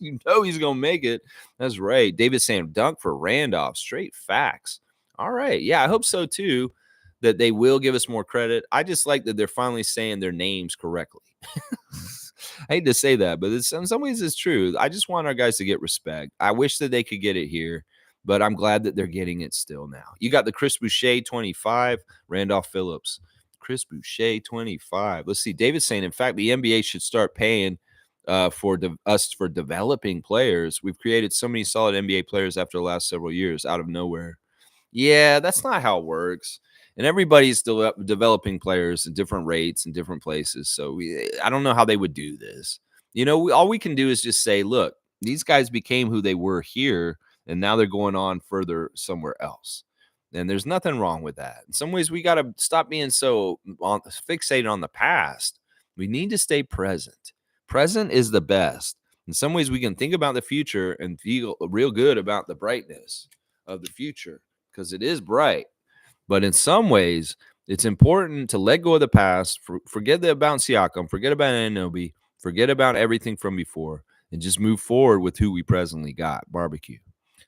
He's going to make it. That's right. David saying dunk for Randolph. Straight facts. All right. Yeah, I hope so too, that they will give us more credit. I just like that they're finally saying their names correctly. I hate to say that, but in some ways it's true. I just want our guys to get respect. I wish that they could get it here, but I'm glad that they're getting it still now. You got the Chris Boucher 25, Randolph Phillips. Chris Boucher 25. Let's see. David's saying, in fact, the NBA should start paying for us for developing players. We've created so many solid NBA players after the last several years out of nowhere. Yeah, that's not how it works. And everybody's still developing players at different rates in different places. So I don't know how they would do this. All we can do is just say, look, these guys became who they were here, and now they're going on further somewhere else. And there's nothing wrong with that. In some ways, we got to stop being so fixated on the past. We need to stay present. Present is the best. In some ways, we can think about the future and feel real good about the brightness of the future because it is bright. But in some ways, it's important to let go of the past, forget about Siakam, forget about Anunoby, forget about everything from before, and just move forward with who we presently got, barbecue.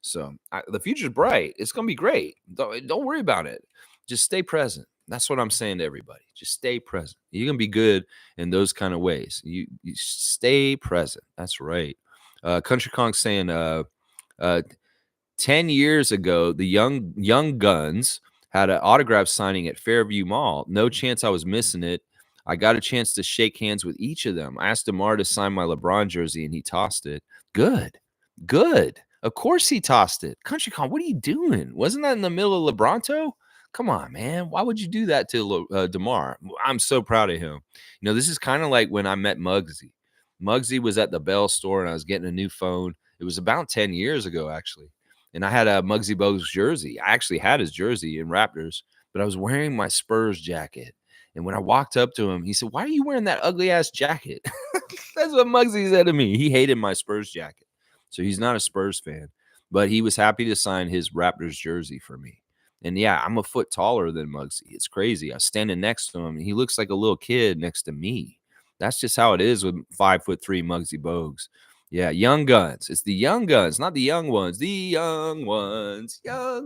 So the future's bright. It's going to be great. Don't worry about it. Just stay present. That's what I'm saying to everybody. Just stay present. You're going to be good in those kind of ways. You stay present. That's right. Country Kong saying 10 years ago, the young Guns had an autograph signing at Fairview Mall. No chance I was missing it. I got a chance to shake hands with each of them. I asked DeMar to sign my LeBron jersey, and he tossed it. Good. Of course he tossed it. Country Con, what are you doing? Wasn't that in the middle of LeBronto? Come on, man. Why would you do that to DeMar? I'm so proud of him. This is kind of like when I met Muggsy. Muggsy was at the Bell store, and I was getting a new phone. It was about 10 years ago, actually. And I had a Muggsy Bogues jersey. I actually had his jersey in Raptors, but I was wearing my Spurs jacket. And when I walked up to him, he said, "Why are you wearing that ugly ass jacket?" That's what Muggsy said to me. He hated my Spurs jacket. So he's not a Spurs fan, but he was happy to sign his Raptors jersey for me. And yeah, I'm a foot taller than Muggsy. It's crazy. I was standing next to him, and he looks like a little kid next to me. That's just how it is with 5'3" Muggsy Bogues. Yeah, young guns. It's the young guns, not the young ones. The young ones. Yeah,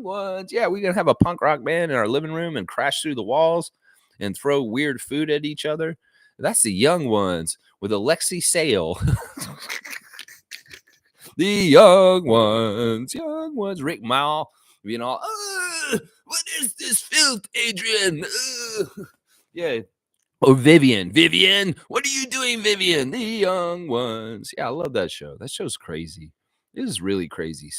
we're going to have a punk rock band in our living room and crash through the walls and throw weird food at each other. That's the young ones with Alexi Sale. The young ones. Rick Mall, what is this filth, Adrian? Yeah. Oh, Vivian, what are you doing, Vivian? The young ones. Yeah, I love that show. That show's crazy. It is really crazy,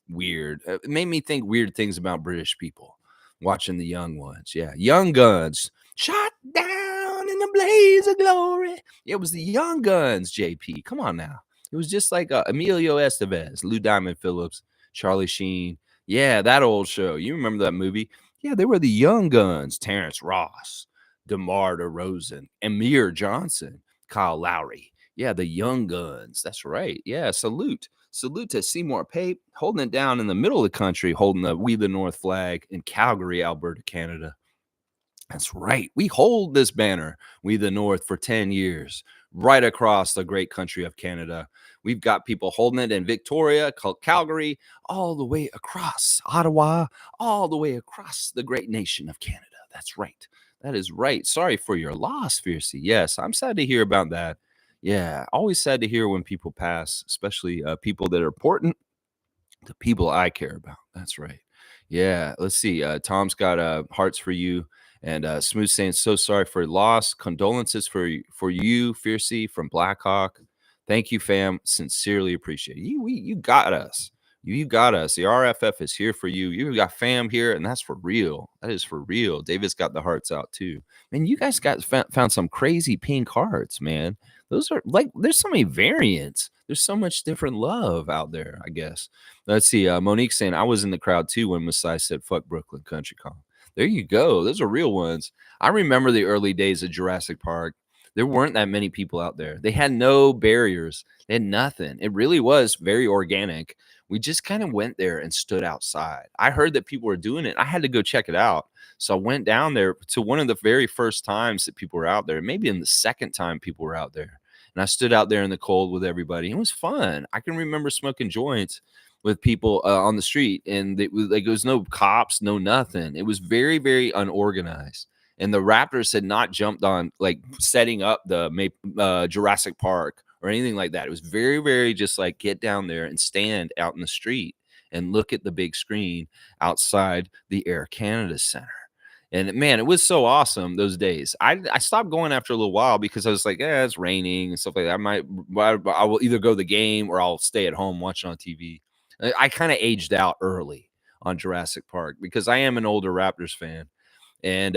weird. It made me think weird things about British people watching the young ones. Yeah, young guns. Shot down in a blaze of glory. It was the young guns, JP. Come on now. It was just like Emilio Estevez, Lou Diamond Phillips, Charlie Sheen. Yeah, that old show. You remember that movie? Yeah, they were the young guns. Terrence Ross, DeMar DeRozan, Amir Johnson, Kyle Lowry. Yeah, the young guns. That's right. Yeah, salute to Seymour Pape, holding it down in the middle of the country, holding the We the North flag in Calgary, Alberta, Canada. That's right. We hold this banner, We the North, for 10 years, right across the great country of Canada. We've got people holding it in Victoria, Calgary, all the way across Ottawa, all the way across the great nation of Canada. That's right. That is right. Sorry for your loss, Fiercey. Yes, I'm sad to hear about that. Yeah, always sad to hear when people pass, especially people that are important, the people I care about. That's right. Yeah, let's see. Tom's got hearts for you. And Smooth saying, so sorry for your loss. Condolences for you, Fiercey from Blackhawk. Thank you, fam. Sincerely appreciate it. You got us. You got us. The RFF is here for you. You got fam here, and that's for real. That is for real. David's got the hearts out too. Man, you guys found some crazy pink hearts, man. Those are like, there's so many variants. There's so much different love out there, I guess. Let's see. Monique saying, I was in the crowd too when Masai said, fuck Brooklyn Country Con. There you go. Those are real ones. I remember the early days of Jurassic Park. There weren't that many people out there. They had no barriers. They had nothing. It really was very organic. We just kind of went there and stood outside. I heard that people were doing it. I had to go check it out. So I went down there to one of the very first times that people were out there, maybe in the second time people were out there. And I stood out there in the cold with everybody. It was fun. I can remember smoking joints with people on the street, and it was like, there was no cops, no nothing. It was very, very unorganized. And the Raptors had not jumped on like setting up the Jurassic Park or anything like that. It was very, very just like get down there and stand out in the street and look at the big screen outside the Air Canada Center. And man, it was so awesome those days. I stopped going after a little while because I was like, yeah, it's raining and stuff like that. I will either go to the game or I'll stay at home watching on TV. I kind of aged out early on Jurassic Park because I am an older Raptors fan. And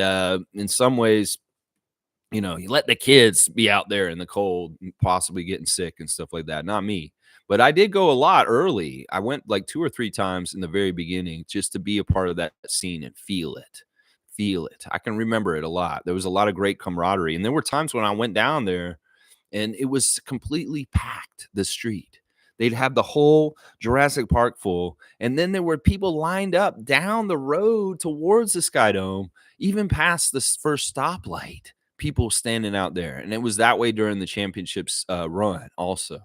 in some ways, you know, you let the kids be out there in the cold, possibly getting sick and stuff like that. Not me. But I did go a lot early. I went like 2 or 3 times in the very beginning just to be a part of that scene and feel it. Feel it. I can remember it a lot. There was a lot of great camaraderie. And there were times when I went down there and it was completely packed, the street. They'd have the whole Jurassic Park full. And then there were people lined up down the road towards the Sky Dome, even past the first stoplight, people standing out there. And it was that way during the championships run also.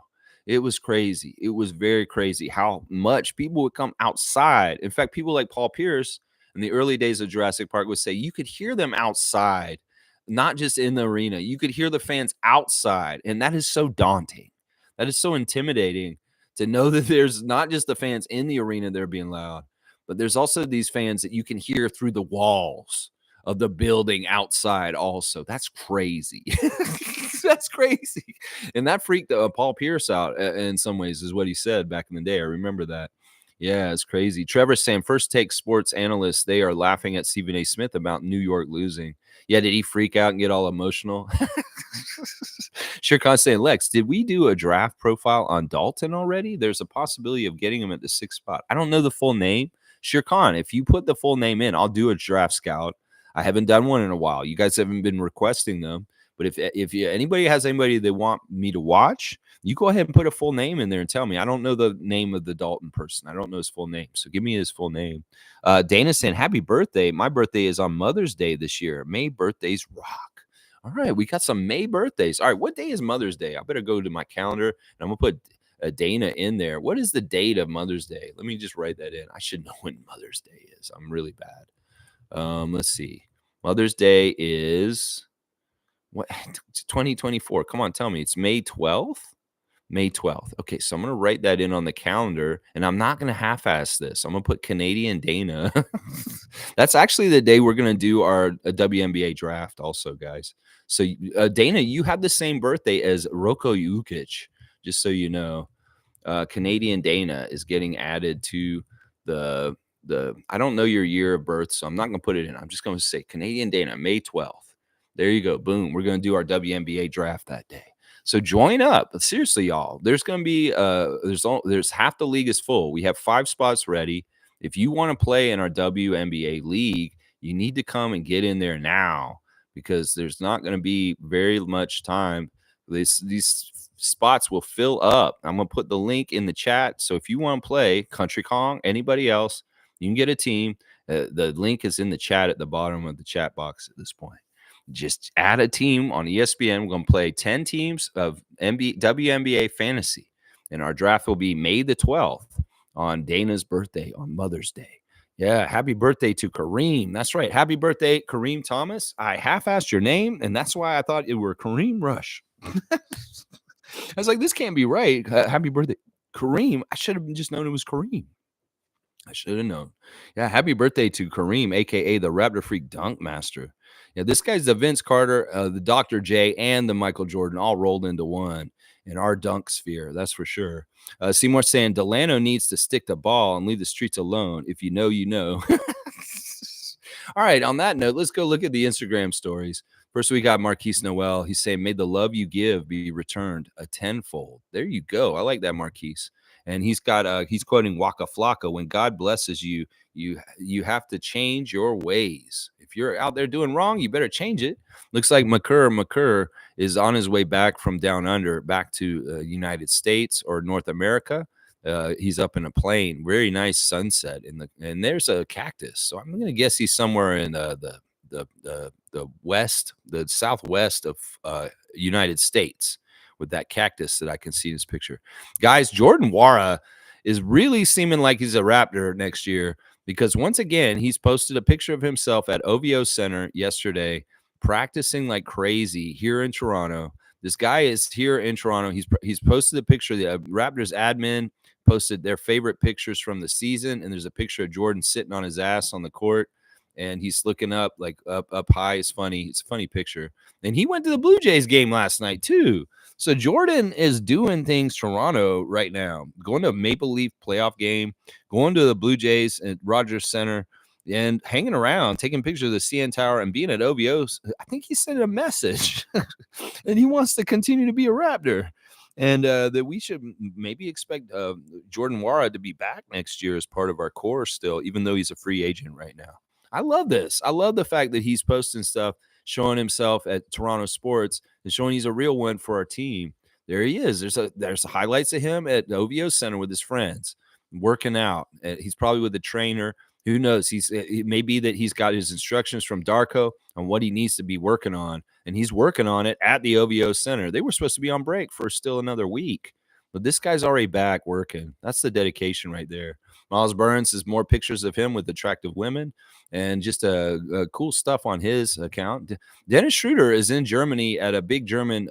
It was crazy. It was very crazy how much people would come outside. In fact, people like Paul Pierce in the early days of Jurassic Park would say you could hear them outside, not just in the arena. You could hear the fans outside, and that is so daunting. That is so intimidating to know that there's not just the fans in the arena that are being loud, but there's also these fans that you can hear through the walls of the building outside also. That's crazy. That's crazy. And that freaked Paul Pierce out in some ways is what he said back in the day. I remember that. Yeah, it's crazy. Trevor saying, first take sports analysts, they are laughing at Stephen A. Smith about New York losing. Yeah, did he freak out and get all emotional? Shirkan saying, Lex, did we do a draft profile on Dalton already? There's a possibility of getting him at the 6th spot. I don't know the full name. Shirkan, if you put the full name in, I'll do a draft scout. I haven't done one in a while. You guys haven't been requesting them. But if anybody has anybody they want me to watch, you go ahead and put a full name in there and tell me. I don't know the name of the Dalton person. I don't know his full name. So give me his full name. Dana saying, happy birthday. My birthday is on Mother's Day this year. May birthdays rock. All right. We got some May birthdays. All right. What day is Mother's Day? I better go to my calendar and I'm going to put Dana in there. What is the date of Mother's Day? Let me just write that in. I should know when Mother's Day is. I'm really bad. Let's see. Mother's Day is what 2024. Come on, tell me. It's May 12th. May 12th. Okay, so I'm going to write that in on the calendar, and I'm not going to half-ass this. I'm going to put Canadian Dana. That's actually the day we're going to do our WNBA draft also, guys. So, Dana, you have the same birthday as Roko Jukic, just so you know. Canadian Dana is getting added to the I don't know your year of birth, so I'm not going to put it in. I'm just going to say Canadian Dana, May 12th. There you go. Boom. We're going to do our WNBA draft that day. So join up. Seriously, y'all. There's going to be there's half the league is full. We have 5 spots ready. If you want to play in our WNBA league, you need to come and get in there now because there's not going to be very much time. These spots will fill up. I'm going to put the link in the chat. So if you want to play Country Kong, anybody else, you can get a team. The link is in the chat at the bottom of the chat box at this point. Just add a team on ESPN. We're going to play 10 teams of WNBA fantasy. And our draft will be May the 12th on Dana's birthday on Mother's Day. Yeah, happy birthday to Kareem. That's right. Happy birthday, Kareem Thomas. I half-asked your name, and that's why I thought it were Kareem Rush. I was like, this can't be right. Happy birthday, Kareem. I should have just known it was Kareem. I should have known. Yeah, happy birthday to Kareem, a.k.a. the Raptor Freak Dunk Master. Yeah, this guy's the Vince Carter, the Dr. J, and the Michael Jordan all rolled into one in our dunk sphere. That's for sure. Seymour saying, Delano needs to stick the ball and leave the streets alone. If you know, you know. All right, on that note, let's go look at the Instagram stories. First, we got Marquise Noel. He's saying, "May the love you give be returned a tenfold." There you go. I like that, Marquise. And he's quoting Waka Flocka. When God blesses you, you have to change your ways. If you're out there doing wrong, you better change it. Looks like McCurr is on his way back from down under, back to United States or North America. He's up in a plane. Very nice sunset and there's a cactus. So I'm gonna guess he's somewhere in the west, the southwest of United States, with that cactus that I can see in this picture. Guys, Jordan Wara is really seeming like he's a Raptor next year, because once again he's posted a picture of himself at OVO Center yesterday practicing like crazy here in Toronto. This guy is here in Toronto. He's posted a picture. The Raptors admin posted their favorite pictures from the season, and there's a picture of Jordan sitting on his ass on the court, and he's looking up like up high. It's funny. It's a funny picture. And he went to the Blue Jays game last night too. So Jordan is doing things Toronto right now, going to a Maple Leaf playoff game, going to the Blue Jays at Rogers Center, and hanging around, taking pictures of the CN Tower and being at OVO's. I think he sent a message and he wants to continue to be a Raptor. And that we should maybe expect Jordan Wara to be back next year as part of our core still, even though he's a free agent right now. I love this. I love the fact that he's posting stuff, showing himself at Toronto Sports and showing he's a real one for our team. There he is. There's highlights of him at the OVO Center with his friends working out. He's probably with a trainer. Who knows? It may be that he's got his instructions from Darko on what he needs to be working on, and he's working on it at the OVO Center. They were supposed to be on break for still another week, but this guy's already back working. That's the dedication right there. Miles Burns is more pictures of him with attractive women and just cool stuff on his account. Dennis Schroeder is in Germany at a big German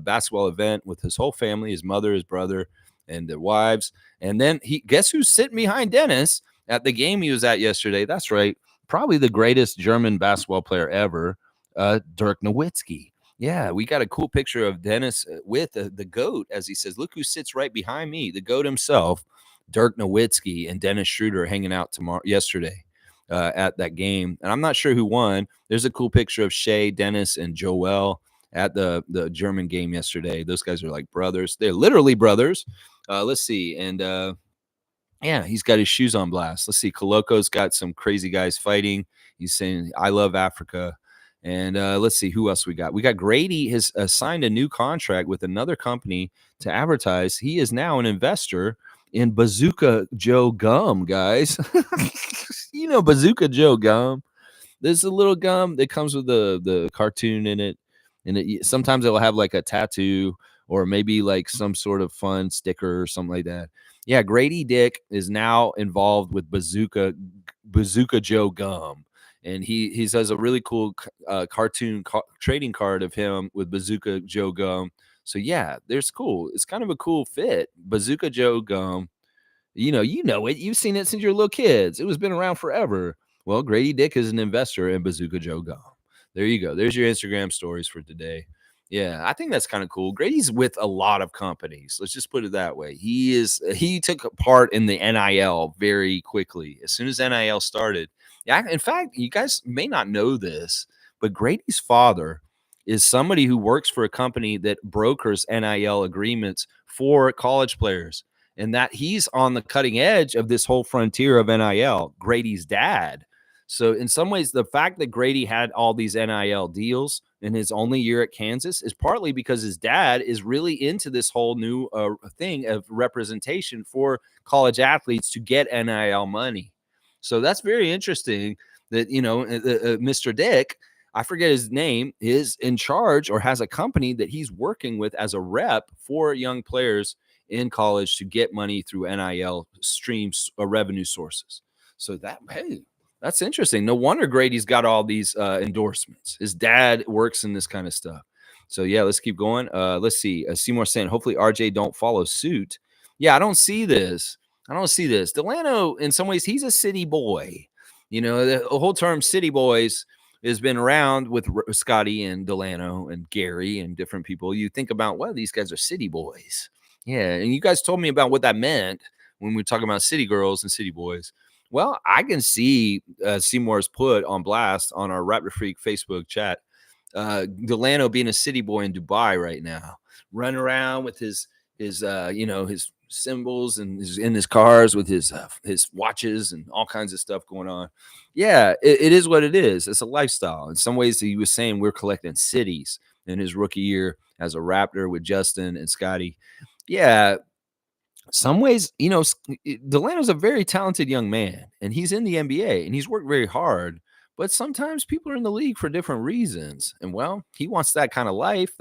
basketball event with his whole family, his mother, his brother, and their wives. And then guess who's sitting behind Dennis at the game he was at yesterday? That's right. Probably the greatest German basketball player ever, Dirk Nowitzki. Yeah, we got a cool picture of Dennis with the GOAT, as he says, look who sits right behind me, the GOAT himself, Dirk Nowitzki, and Dennis Schroeder hanging out yesterday at that game. And I'm not sure who won. There's a cool picture of Shea, Dennis, and Joel at the German game yesterday. Those guys are like brothers. They're literally brothers. Let's see. And yeah, he's got his shoes on blast. Let's see. Koloko's got some crazy guys fighting. He's saying, I love Africa. And let's see who else we got. We got Grady has signed a new contract with another company to advertise. He is now an investor in Bazooka Joe Gum, guys. You know Bazooka Joe Gum. There's a little gum that comes with the cartoon in it. And sometimes it will have like a tattoo or maybe like some sort of fun sticker or something like that. Yeah, Grady Dick is now involved with Bazooka Joe Gum. And he has a really cool cartoon trading card of him with Bazooka Joe Gum. So yeah, there's cool. It's kind of a cool fit. Bazooka Joe Gum. You know it. You've seen it since you're little kids. It was been around forever. Well, Grady Dick is an investor in Bazooka Joe Gum. There you go. There's your Instagram stories for today. Yeah, I think that's kind of cool. Grady's with a lot of companies. Let's just put it that way. He took part in the NIL very quickly. As soon as NIL started. Yeah, in fact, you guys may not know this, but Grady's father is somebody who works for a company that brokers NIL agreements for college players, and that he's on the cutting edge of this whole frontier of NIL, Grady's dad. So in some ways, the fact that Grady had all these NIL deals in his only year at Kansas is partly because his dad is really into this whole new thing of representation for college athletes to get NIL money. So that's very interesting that, Mr. Dick, I forget his name, is in charge or has a company that he's working with as a rep for young players in college to get money through NIL streams or revenue sources. So that's interesting. No wonder Grady's got all these endorsements. His dad works in this kind of stuff. So yeah, let's keep going. Let's see. Seymour saying, hopefully RJ don't follow suit. Yeah, I don't see this. Delano, in some ways, he's a city boy. The whole term city boys has been around with Scotty and Delano and Gary and different people. You think about, well, these guys are city boys. Yeah, and you guys told me about what that meant when we were talking about city girls and city boys. Well, I can see Seymour's put on blast on our Raptor Freak Facebook chat. Delano being a city boy in Dubai right now, running around with his symbols and in his cars with his watches and all kinds of stuff going on. Yeah, it is what it is. It's a lifestyle. In some ways, he was saying we're collecting cities in his rookie year as a Raptor with Justin and Scotty. Yeah, some ways, Delano's a very talented young man, and he's in the NBA, and he's worked very hard. But sometimes people are in the league for different reasons, and well, he wants that kind of life.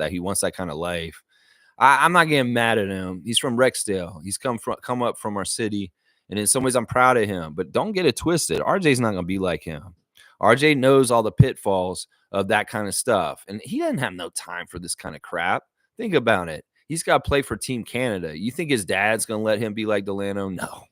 I'm not getting mad at him. He's from Rexdale. He's come up from our city, and in some ways, I'm proud of him. But don't get it twisted. RJ's not going to be like him. RJ knows all the pitfalls of that kind of stuff, and he doesn't have no time for this kind of crap. Think about it. He's got to play for Team Canada. You think his dad's going to let him be like Delano? No.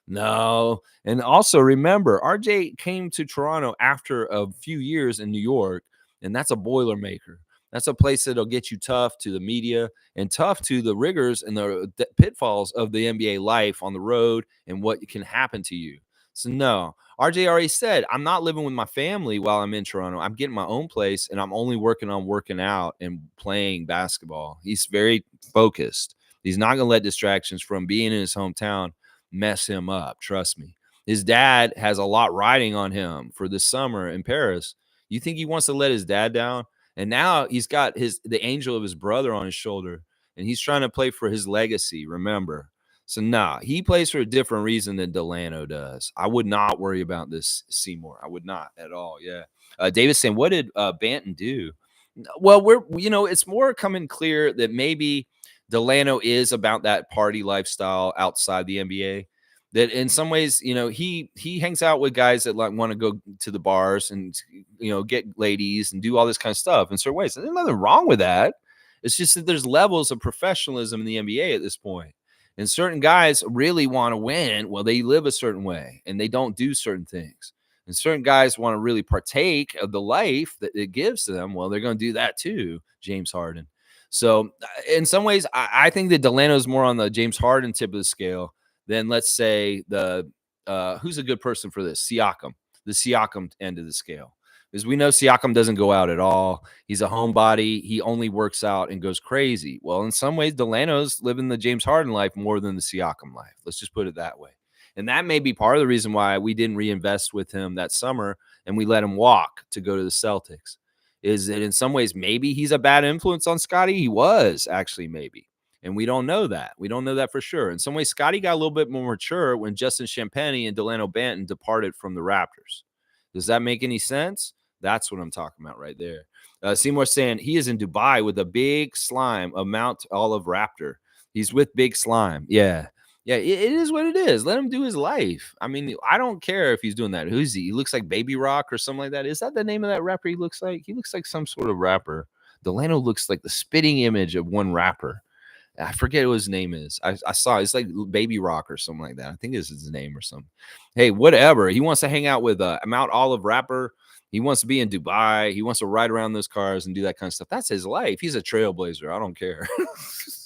No. And also remember, RJ came to Toronto after a few years in New York, and that's a Boilermaker. That's a place that'll get you tough to the media and tough to the rigors and the pitfalls of the NBA life on the road and what can happen to you. So, no, RJ already said, I'm not living with my family while I'm in Toronto. I'm getting my own place, and I'm only working on working out and playing basketball. He's very focused. He's not going to let distractions from being in his hometown mess him up. Trust me. His dad has a lot riding on him for this summer in Paris. You think he wants to let his dad down? And now he's got the angel of his brother on his shoulder, and he's trying to play for his legacy, remember. So, nah, he plays for a different reason than Delano does. I would not worry about this, Seymour. I would not at all, yeah. David's saying, what did Banton do? Well, it's more coming clear that maybe Delano is about that party lifestyle outside the NBA. That in some ways, he hangs out with guys that like want to go to the bars and get ladies and do all this kind of stuff in certain ways. And there's nothing wrong with that. It's just that there's levels of professionalism in the NBA at this point. And certain guys really want to win. Well, they live a certain way and they don't do certain things. And certain guys want to really partake of the life that it gives them. Well, they're going to do that too, James Harden. So in some ways, I think that Delano's more on the James Harden tip of the scale than, let's say, the who's a good person for this? Siakam, the Siakam end of the scale. Because we know Siakam doesn't go out at all. He's a homebody. He only works out and goes crazy. Well, in some ways, Delano's living the James Harden life more than the Siakam life. Let's just put it that way. And that may be part of the reason why we didn't reinvest with him that summer and we let him walk to go to the Celtics. Is that in some ways, maybe he's a bad influence on Scotty? He was actually, maybe. And we don't know that. We don't know that for sure. In some ways, Scotty got a little bit more mature when Justin Champagnie and Delano Banton departed from the Raptors. Does that make any sense? That's what I'm talking about right there. Seymour saying he is in Dubai with a big slime, a Mount Olive Raptor. He's with Big Slime. Yeah. Yeah, it is what it is. Let him do his life. I mean, I don't care if he's doing that. Who's he? He looks like Baby Rock or something like that. Is that the name of that rapper he looks like? He looks like some sort of rapper. Delano looks like the spitting image of one rapper. I forget what his name is. I saw it's like Baby Rock or something like that. I think this is his name or something. Hey, whatever. He wants to hang out with a Mount Olive rapper. He wants to be in Dubai. He wants to ride around those cars and do that kind of stuff. That's his life. He's a trailblazer. I don't care.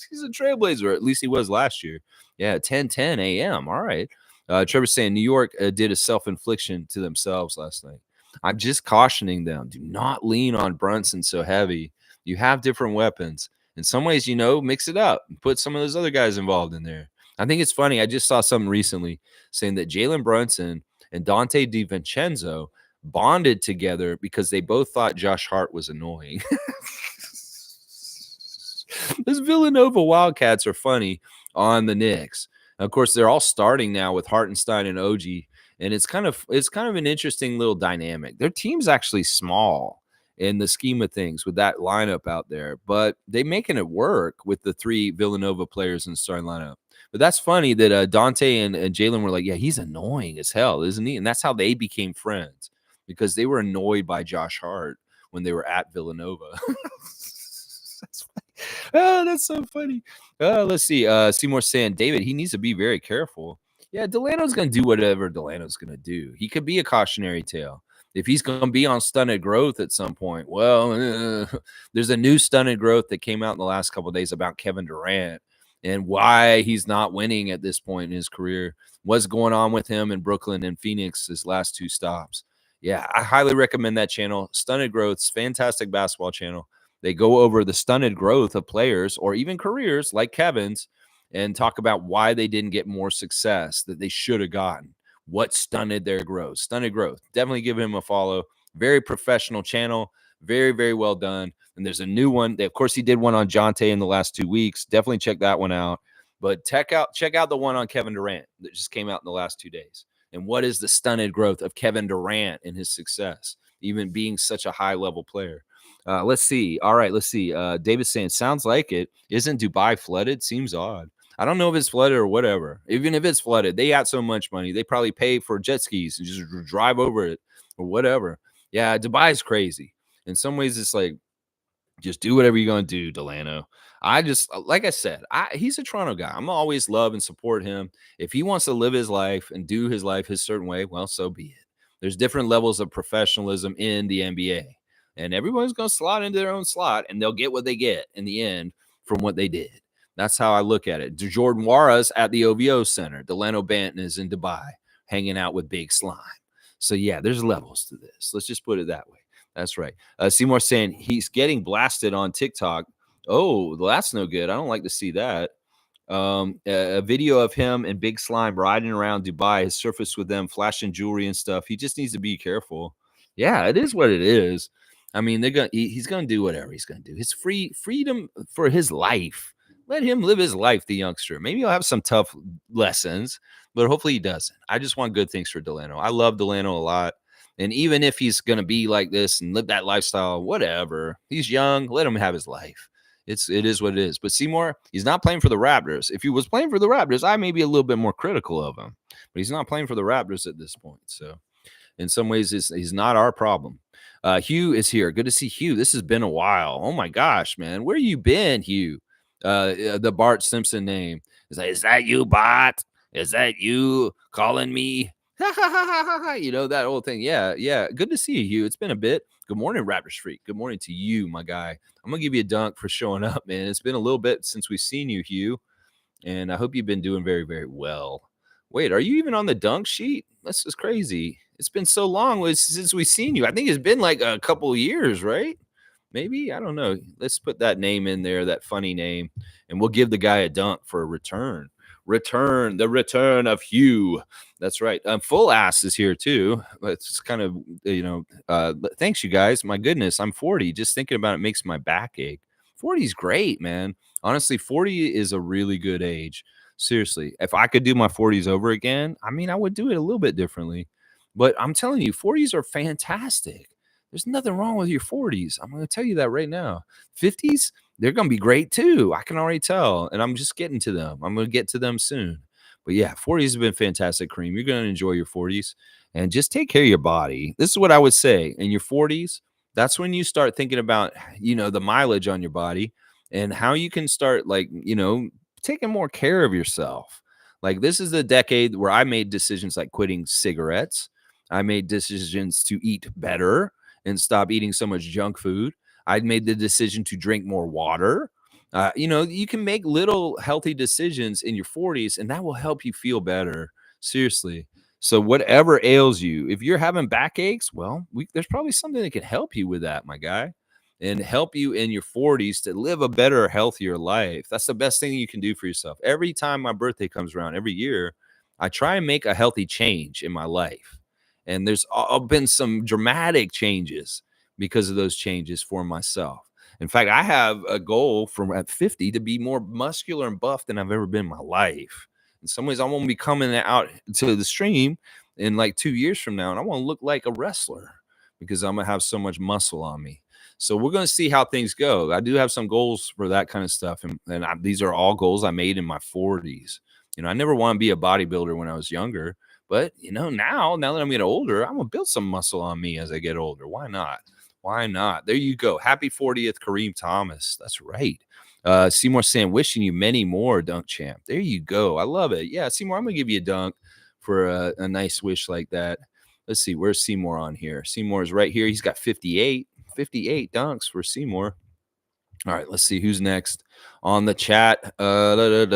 He's a trailblazer. At least he was last year. Yeah, 10:10 a.m. All right. Trevor's saying New York did a self-infliction to themselves last night. I'm just cautioning them. Do not lean on Brunson so heavy. You have different weapons. In some ways, mix it up. Put some of those other guys involved in there. I think it's funny. I just saw something recently saying that Jalen Brunson and Dante DiVincenzo bonded together because they both thought Josh Hart was annoying. Those Villanova Wildcats are funny on the Knicks. Of course, they're all starting now with Hartenstein and OG, and it's kind of an interesting little dynamic. Their team's actually small in the scheme of things with that lineup out there, but they making it work with the three Villanova players in the starting lineup. But that's funny that Dante and Jalen were like, yeah, he's annoying as hell, isn't he? And that's how they became friends, because they were annoyed by Josh Hart when they were at Villanova. That's funny. Oh, that's so funny. Let's see. Seymour saying, David, he needs to be very careful. Yeah, Delano's going to do whatever Delano's going to do. He could be a cautionary tale. If he's going to be on stunted growth at some point, well, there's a new stunted growth that came out in the last couple of days about Kevin Durant and why he's not winning at this point in his career. What's going on with him in Brooklyn and Phoenix his last two stops? Yeah, I highly recommend that channel. Stunted Growth's fantastic basketball channel. They go over the stunted growth of players or even careers like Kevin's and talk about why they didn't get more success that they should have gotten. What stunted their growth? Stunted Growth. Definitely give him a follow. Very professional channel. Very, very well done. And there's a new one. Of course, he did one on Jonte in the last 2 weeks. Definitely check that one out. But check out the one on Kevin Durant that just came out in the last 2 days. And what is the stunted growth of Kevin Durant and his success, even being such a high level player? Let's see. All right, let's see. David's saying, sounds like it. Isn't Dubai flooded? Seems odd. I don't know if it's flooded or whatever. Even if it's flooded, they got so much money. They probably pay for jet skis and just drive over it or whatever. Yeah, Dubai is crazy. In some ways, it's like, just do whatever you're gonna do, Delano. I just like I said, he's a Toronto guy. I'm always love and support him. If he wants to live his life and do his life his certain way, well, so be it. There's different levels of professionalism in the NBA, and everyone's gonna slot into their own slot, and they'll get what they get in the end from what they did. That's how I look at it. Jordan Wara's at the OVO Center. Delano Banton is in Dubai, hanging out with Big Slime. So yeah, there's levels to this. Let's just put it that way. That's right. Seymour saying he's getting blasted on TikTok. Oh, well, that's no good. I don't like to see that. A video of him and Big Slime riding around Dubai has surfaced with them, flashing jewelry and stuff. He just needs to be careful. Yeah, it is what it is. I mean, he's gonna do whatever he's gonna do. His freedom for his life. Let him live his life, the youngster. Maybe he'll have some tough lessons, but hopefully he doesn't. I just want good things for Delano. I love Delano a lot. And even if he's going to be like this and live that lifestyle, whatever, he's young, let him have his life. It is what it is. But Seymour, he's not playing for the Raptors. If he was playing for the Raptors, I may be a little bit more critical of him. But he's not playing for the Raptors at this point. So in some ways, he's not our problem. Hugh is here. Good to see Hugh. This has been a while. Oh my gosh, man. Where you been, Hugh? The Bart Simpson name. Is that you, Bart? Is that you calling me? You know, that old thing. Yeah, yeah. Good to see you, Hugh. It's been a bit. Good morning, Raptors Freak. Good morning to you, my guy. I'm gonna give you a dunk for showing up, man. It's been a little bit since we've seen you, Hugh, and I hope you've been doing very, very well. Wait, are you even on the dunk sheet? That's just crazy. It's been so long since we've seen you. I think it's been like a couple of years, right? Maybe, I don't know. Let's put that name in there, that funny name, and we'll give the guy a dunk for a return. The return of Hugh. That's right. Full ass is here too. It's kind of, thanks you guys. My goodness, I'm 40. Just thinking about it makes my back ache. 40 is great, man. Honestly, 40 is a really good age. Seriously, if I could do my 40s over again, I mean, I would do it a little bit differently. But I'm telling you, 40s are fantastic. There's nothing wrong with your 40s. I'm going to tell you that right now. 50s, they're going to be great too. I can already tell. And I'm just getting to them. I'm going to get to them soon. But yeah, 40s have been fantastic, Kareem. You're going to enjoy your 40s and just take care of your body. This is what I would say. In your 40s, that's when you start thinking about, the mileage on your body and how you can start, like, taking more care of yourself. Like, this is the decade where I made decisions like quitting cigarettes. I made decisions to eat better and stop eating so much junk food. I made the decision to drink more water. You can make little healthy decisions in your 40s, and that will help you feel better. Seriously. So whatever ails you, if you're having backaches, well, there's probably something that can help you with that, my guy, and help you in your 40s to live a better, healthier life. That's the best thing you can do for yourself. Every time my birthday comes around, every year, I try and make a healthy change in my life. And there's been some dramatic changes because of those changes for myself. In fact, I have a goal from at 50 to be more muscular and buff than I've ever been in my life. In some ways, I won't be coming out to the stream in like 2 years from now, and I want to look like a wrestler because I'm going to have so much muscle on me. So we're going to see how things go. I do have some goals for that kind of stuff. And these are all goals I made in my 40s. I never want to be a bodybuilder when I was younger. But, now that I'm getting older, I'm going to build some muscle on me as I get older. Why not? Why not? There you go. Happy 40th, Kareem Thomas. That's right. Seymour saying, wishing you many more, Dunk Champ. There you go. I love it. Yeah, Seymour, I'm going to give you a dunk for a nice wish like that. Let's see. Where's Seymour on here? Seymour is right here. He's got 58 dunks for Seymour. All right, let's see who's next on the chat. Shirkan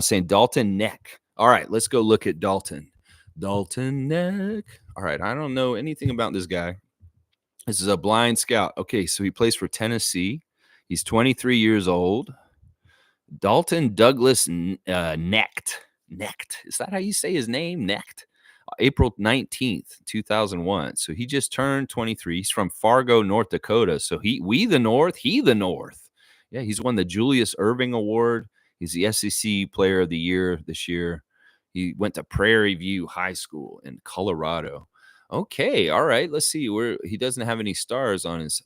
saying Dalton Neck. All right, let's go look at Dalton. Dalton Neck. All right, I don't know anything about this guy. This is a blind scout. Okay, so he plays for Tennessee. He's 23 years old. Dalton Douglas Necht. Necht. Is that how you say his name? Necht. April 19th, 2001. So he just turned 23. He's from Fargo, North Dakota. So we the North, he the North. Yeah, he's won the Julius Irving Award. He's the SEC Player of the Year this year. He went to Prairie View High School in Colorado. Okay, all right. Let's see where he doesn't have any stars on his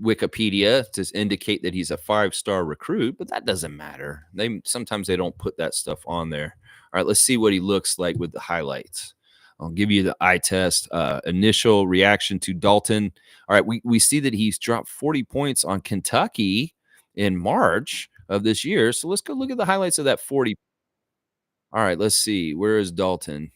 Wikipedia to indicate that he's a 5-star recruit, but that doesn't matter. Sometimes they don't put that stuff on there. All right, let's see what he looks like with the highlights. I'll give you the eye test. Initial reaction to Dalton. All right, we see that he's dropped 40 points on Kentucky in March of this year. So let's go look at the highlights of that 40. All right, let's see. Where is Dalton?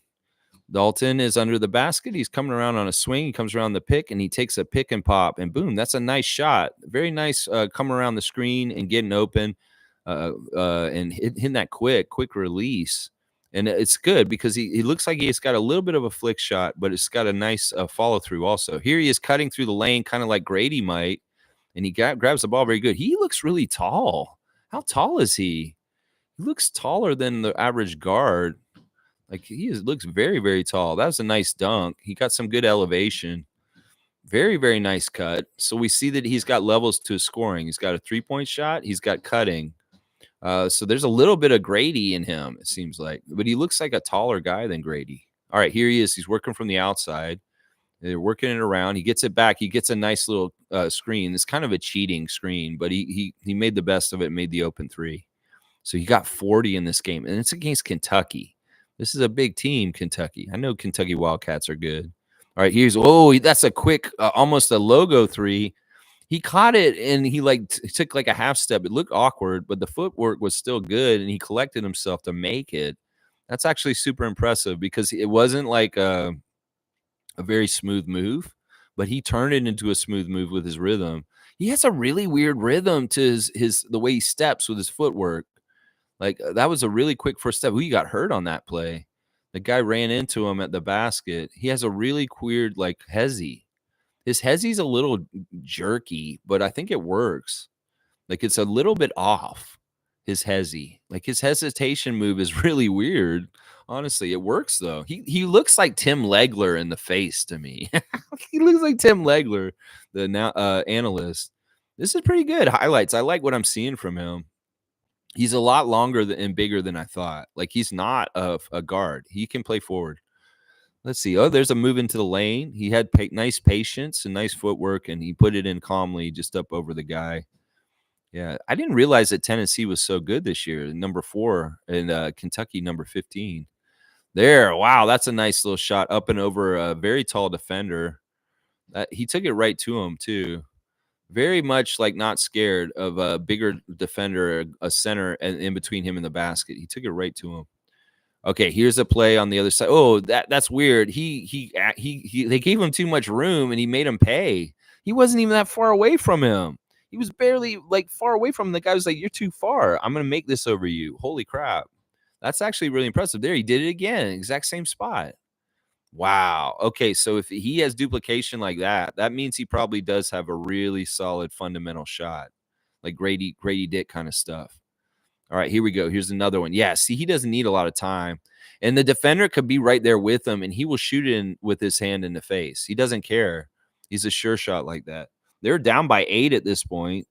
Dalton is under the basket. He's coming around on a swing. He comes around the pick and he takes a pick and pop, and boom, that's a nice shot. Very nice coming around the screen and getting open and hitting that quick release. And it's good because he looks like he's got a little bit of a flick shot, but it's got a nice follow through also. Here he is cutting through the lane, kind of like Grady might, and he grabs the ball very good. He looks really tall. How tall is he? He looks taller than the average guard. Like looks very, very tall. That was a nice dunk. He got some good elevation. Very, very nice cut. So we see that he's got levels to his scoring. He's got a 3-point shot. He's got cutting. So there's a little bit of Grady in him, it seems like. But he looks like a taller guy than Grady. All right, here he is. He's working from the outside. They're working it around. He gets it back. He gets a nice little screen. It's kind of a cheating screen, but he made the best of it and made the open three. So he got 40 in this game, and it's against Kentucky. This is a big team, Kentucky. I know Kentucky Wildcats are good. All right, that's a quick, almost a logo three. He caught it, and he took like a half step. It looked awkward, but the footwork was still good, and he collected himself to make it. That's actually super impressive because it wasn't like a very smooth move, but he turned it into a smooth move with his rhythm. He has a really weird rhythm to the way he steps with his footwork. Like, that was a really quick first step. He got hurt on that play. The guy ran into him at the basket. He has a really weird, hezzy. His hezzy's a little jerky, but I think it works. Like, it's a little bit off, his hezzy. Like, his hesitation move is really weird. Honestly, it works, though. He looks like Tim Legler in the face to me. He looks like Tim Legler, the analyst. This is pretty good. Highlights. I like what I'm seeing from him. He's a lot longer and bigger than I thought. Like, he's not a guard. He can play forward. Let's see. Oh, there's a move into the lane. He had nice patience and nice footwork, and he put it in calmly just up over the guy. Yeah, I didn't realize that Tennessee was so good this year. Number 4 and Kentucky number 15. There, wow, that's a nice little shot up and over a very tall defender. He took it right to him too. Very much like not scared of a bigger defender, a center, and in between him and the basket. He took it right to him. Okay, here's a play on the other side. Oh, that's weird. They gave him too much room and he made him pay. He wasn't even that far away from him. He was barely far away from him. The guy was like, "You're too far. I'm gonna make this over you." Holy crap. That's actually really impressive. There, he did it again, exact same spot. Wow. Okay, so if he has duplication like that, that means he probably does have a really solid fundamental shot, like Grady Dick kind of stuff. All right, here we go. Here's another one. Yeah, see, he doesn't need a lot of time. And the defender could be right there with him, and he will shoot in with his hand in the face. He doesn't care. He's a sure shot like that. They're down by 8 at this point,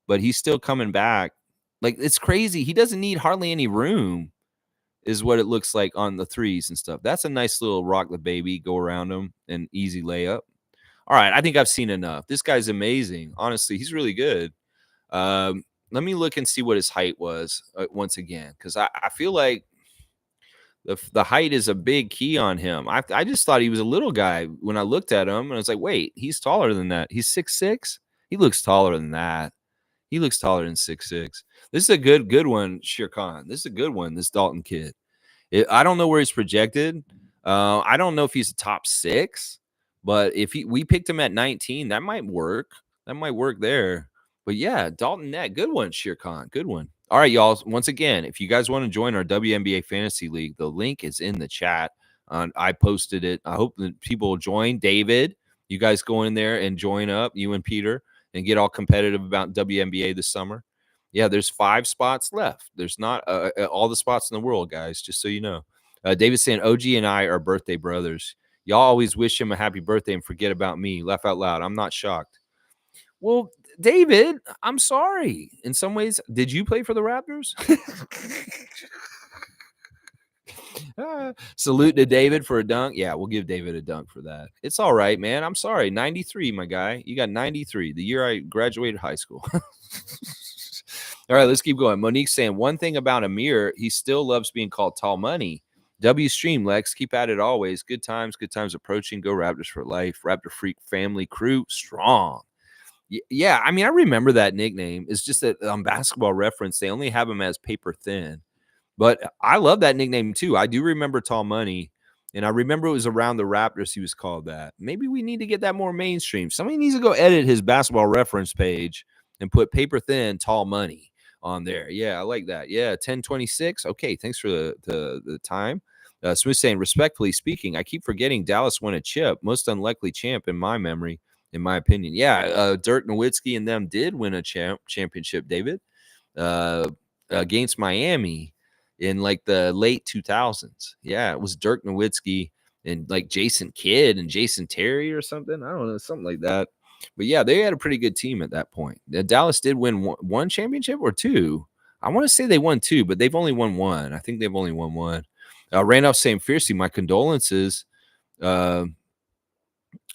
but he's still coming back. Like, it's crazy. He doesn't need hardly any room, is what it looks like on the threes and stuff. That's a nice little rock the baby, go around him, and easy layup. All right, I think I've seen enough. This guy's amazing. Honestly, he's really good. Let me look and see what his height was once again, because I feel like the height is a big key on him. I just thought he was a little guy when I looked at him, and I was like, wait, he's taller than that. He's 6'6". He looks taller than that. He looks taller than 6'6". This is a good one, Shere Khan. This is a good one, this Dalton kid. I don't know where he's projected. I don't know if he's a top 6, but if we picked him at 19, that might work. That might work there. But yeah, Dalton Necht, good one, Shere Khan, good one. All right, y'all. Once again, if you guys want to join our WNBA Fantasy League, the link is in the chat. I posted it. I hope that people will join. David, you guys go in there and join up, you and Peter, and get all competitive about WNBA this summer. Yeah, there's 5 spots left. There's not all the spots in the world, guys, just so you know. David's saying OG and I are birthday brothers. Y'all always wish him a happy birthday and forget about me. Laugh out loud. I'm not shocked. Well, David, I'm sorry. In some ways, did you play for the Raptors? Salute to David for a dunk. Yeah, we'll give David a dunk for that. It's all right, man. I'm sorry. 93, my guy. You got 93, the year I graduated high school. All right, let's keep going. Monique's saying one thing about Amir, he still loves being called Tall Money. W Stream, Lex, keep at it always. Good times approaching. Go Raptors for life. Raptor Freak family crew strong. Yeah, I mean, I remember that nickname. It's just that on Basketball Reference, they only have him as paper thin. But I love that nickname too. I do remember Tall Money, and I remember it was around the Raptors he was called that. Maybe we need to get that more mainstream. Somebody needs to go edit his Basketball Reference page and put paper thin Tall Money on there. Yeah, I like that. Yeah, 1026. Okay, thanks for the time. Smith saying, respectfully speaking, I keep forgetting Dallas won a chip. Most unlikely champ in my memory, in my opinion. Yeah, Dirk Nowitzki and them did win a championship, David, against Miami in like the late 2000s. Yeah, it was Dirk Nowitzki and like Jason Kidd and Jason Terry or something. I don't know, something like that. But yeah, they had a pretty good team at that point. Dallas did win one championship or 2. I want to say they won 2, but they've only won 1. I think they've only won 1. Randolph saying fiercely, my condolences to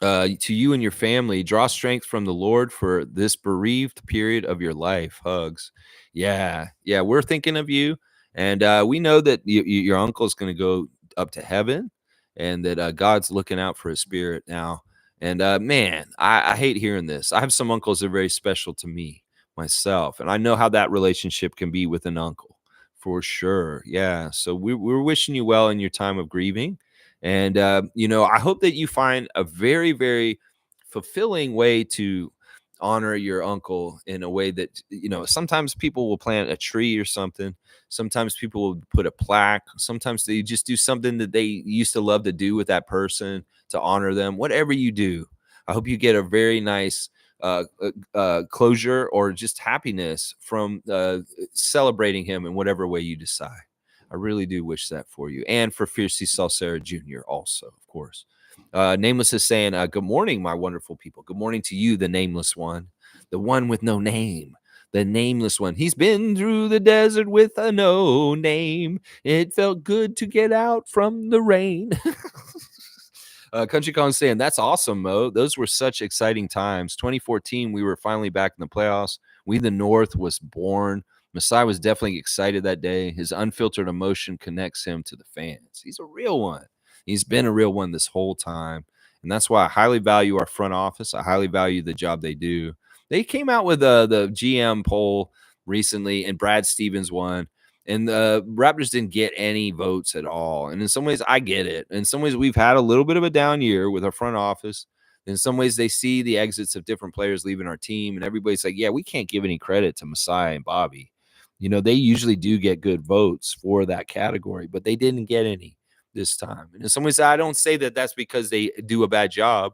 you and your family. Draw strength from the Lord for this bereaved period of your life. Hugs. Yeah, we're thinking of you. And we know that your uncle is going to go up to heaven and that God's looking out for his spirit now. And man, I hate hearing this. I have some uncles that are very special to me myself. And I know how that relationship can be with an uncle for sure. Yeah. So we're wishing you well in your time of grieving. And, I hope that you find a very, very fulfilling way to honor your uncle in a way that, sometimes people will plant a tree or something. Sometimes people will put a plaque. Sometimes they just do something that they used to love to do with that person to honor them. Whatever you do, I hope you get a very nice closure or just happiness from celebrating him in whatever way you decide. I really do wish that for you. And for Fiercey Salcera Jr. also, of course. Nameless is saying, good morning, my wonderful people. Good morning to you, the nameless one, the one with no name, the nameless one. He's been through the desert with a no name. It felt good to get out from the rain. Country Con saying, that's awesome, Mo. Those were such exciting times. 2014, we were finally back in the playoffs. We the North was born. Masai was definitely excited that day. His unfiltered emotion connects him to the fans. He's a real one. He's been a real one this whole time. And that's why I highly value our front office. I highly value the job they do. They came out with the GM poll recently, and Brad Stevens won. And the Raptors didn't get any votes at all. And in some ways, I get it. In some ways, we've had a little bit of a down year with our front office. In some ways, they see the exits of different players leaving our team. And everybody's like, yeah, we can't give any credit to Masai and Bobby. They usually do get good votes for that category, but they didn't get any this time. And in some ways, I don't say that that's because they do a bad job.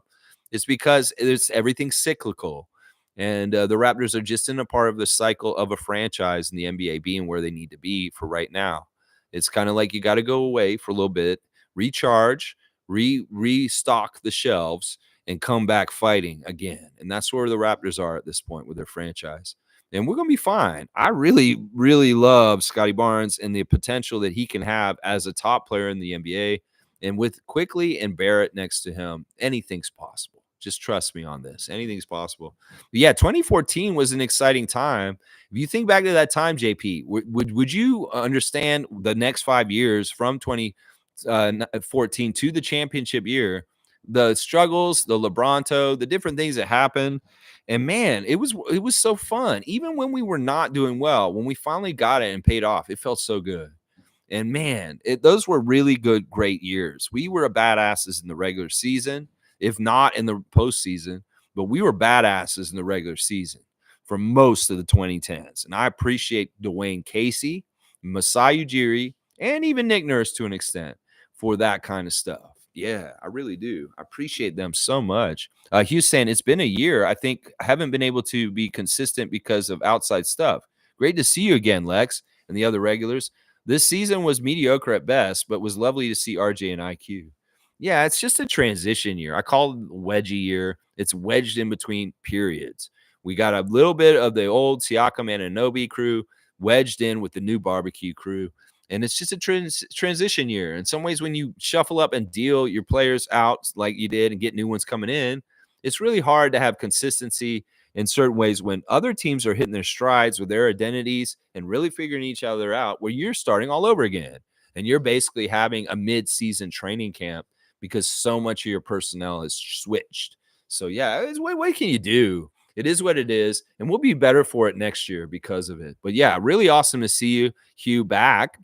It's because everything's cyclical. And the Raptors are just in a part of the cycle of a franchise in the NBA being where they need to be for right now. It's kind of like you got to go away for a little bit, recharge, restock the shelves, and come back fighting again. And that's where the Raptors are at this point with their franchise. And we're going to be fine. I really, really love Scotty Barnes and the potential that he can have as a top player in the NBA. And with Quickly and Barrett next to him, anything's possible. Just trust me on this. Anything's possible. But yeah, 2014 was an exciting time. If you think back to that time, JP, would you understand the next 5 years from 2014 to the championship year, the struggles, the LeBronto, the different things that happened? And man, it was so fun. Even when we were not doing well, when we finally got it and paid off, it felt so good. And man, those were really good, great years. We were badasses in the regular season, if not in the postseason, but we were badasses in the regular season for most of the 2010s. And I appreciate Dwayne Casey, Masai Ujiri, and even Nick Nurse to an extent for that kind of stuff. Yeah, I really do. I appreciate them so much. Hugh's saying it's been a year. I think I haven't been able to be consistent because of outside stuff. Great to see you again, Lex, and the other regulars. This season was mediocre at best, but was lovely to see RJ and IQ. Yeah, it's just a transition year. I call it wedgie year. It's wedged in between periods. We got a little bit of the old Siakam and Anobi crew wedged in with the new barbecue crew. And it's just a transition year. In some ways, when you shuffle up and deal your players out like you did and get new ones coming in, it's really hard to have consistency in certain ways when other teams are hitting their strides with their identities and really figuring each other out, where you're starting all over again. And you're basically having a mid-season training camp because so much of your personnel has switched. So, yeah, what can you do? It is what it is, and we'll be better for it next year because of it. But, yeah, really awesome to see you, Hugh, back.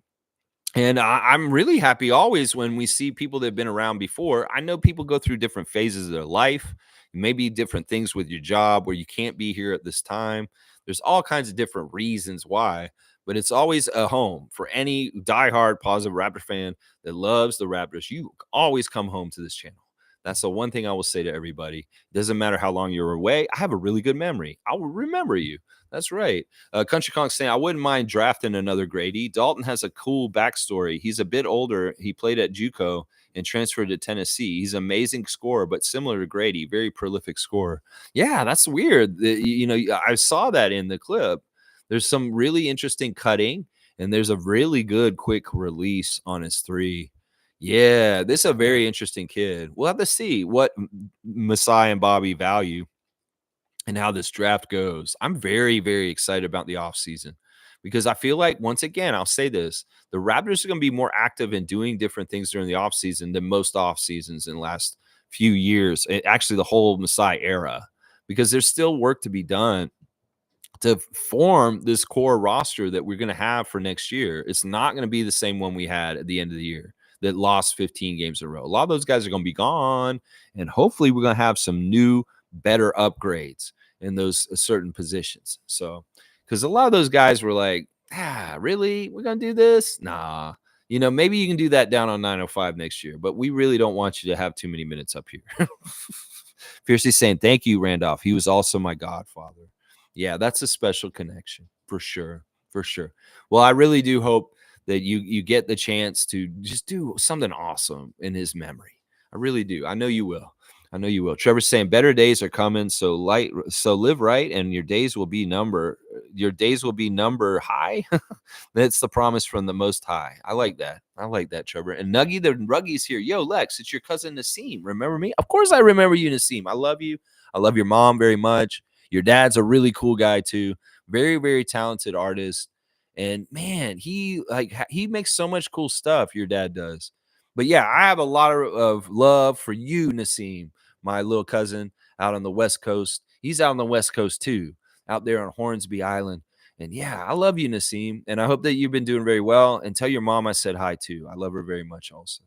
And I'm really happy always when we see people that have been around before. I know people go through different phases of their life, maybe different things with your job where you can't be here at this time. There's all kinds of different reasons why, but it's always a home for any diehard positive Raptor fan that loves the Raptors. You always come home to this channel. That's the one thing I will say to everybody. It doesn't matter how long you're away. I have a really good memory. I will remember you. That's right. Country Kong saying, I wouldn't mind drafting another Grady. Dalton has a cool backstory. He's a bit older. He played at JUCO and transferred to Tennessee. He's an amazing scorer, but similar to Grady, very prolific scorer. Yeah, that's weird. I saw that in the clip. There's some really interesting cutting, and there's a really good quick release on his three. Yeah, this is a very interesting kid. We'll have to see what Masai and Bobby value and how this draft goes. I'm very, very excited about the offseason because I feel like, once again, I'll say this, the Raptors are going to be more active in doing different things during the offseason than most off seasons in the last few years, actually the whole Masai era, because there's still work to be done to form this core roster that we're going to have for next year. It's not going to be the same one we had at the end of the year that lost 15 games in a row. A lot of those guys are going to be gone, and hopefully we're going to have some new, better upgrades in those certain positions. So, because a lot of those guys were like, really? We're going to do this? Nah. Maybe you can do that down on 905 next year, but we really don't want you to have too many minutes up here. Fiercely saying, thank you, Randolph. He was also my godfather. Yeah, that's a special connection for sure. For sure. Well, I really do hope that you get the chance to just do something awesome in his memory. I really do. I know you will. I know you will. Trevor's saying better days are coming, so live right, and your days will be number high. That's the promise from the Most High. I like that. I like that, Trevor. And Nuggy the Ruggy's here. Yo, Lex, it's your cousin Nassim. Remember me? Of course I remember you, Nassim. I love you. I love your mom very much. Your dad's a really cool guy too. Very, very talented artist. And man, he makes so much cool stuff. Your dad does. But yeah, I have a lot of love for you, Nassim, my little cousin out on the West Coast. He's out on the West Coast too, out there on Hornsby Island. And yeah, I love you, Nassim. And I hope that you've been doing very well. And tell your mom I said hi too. I love her very much also.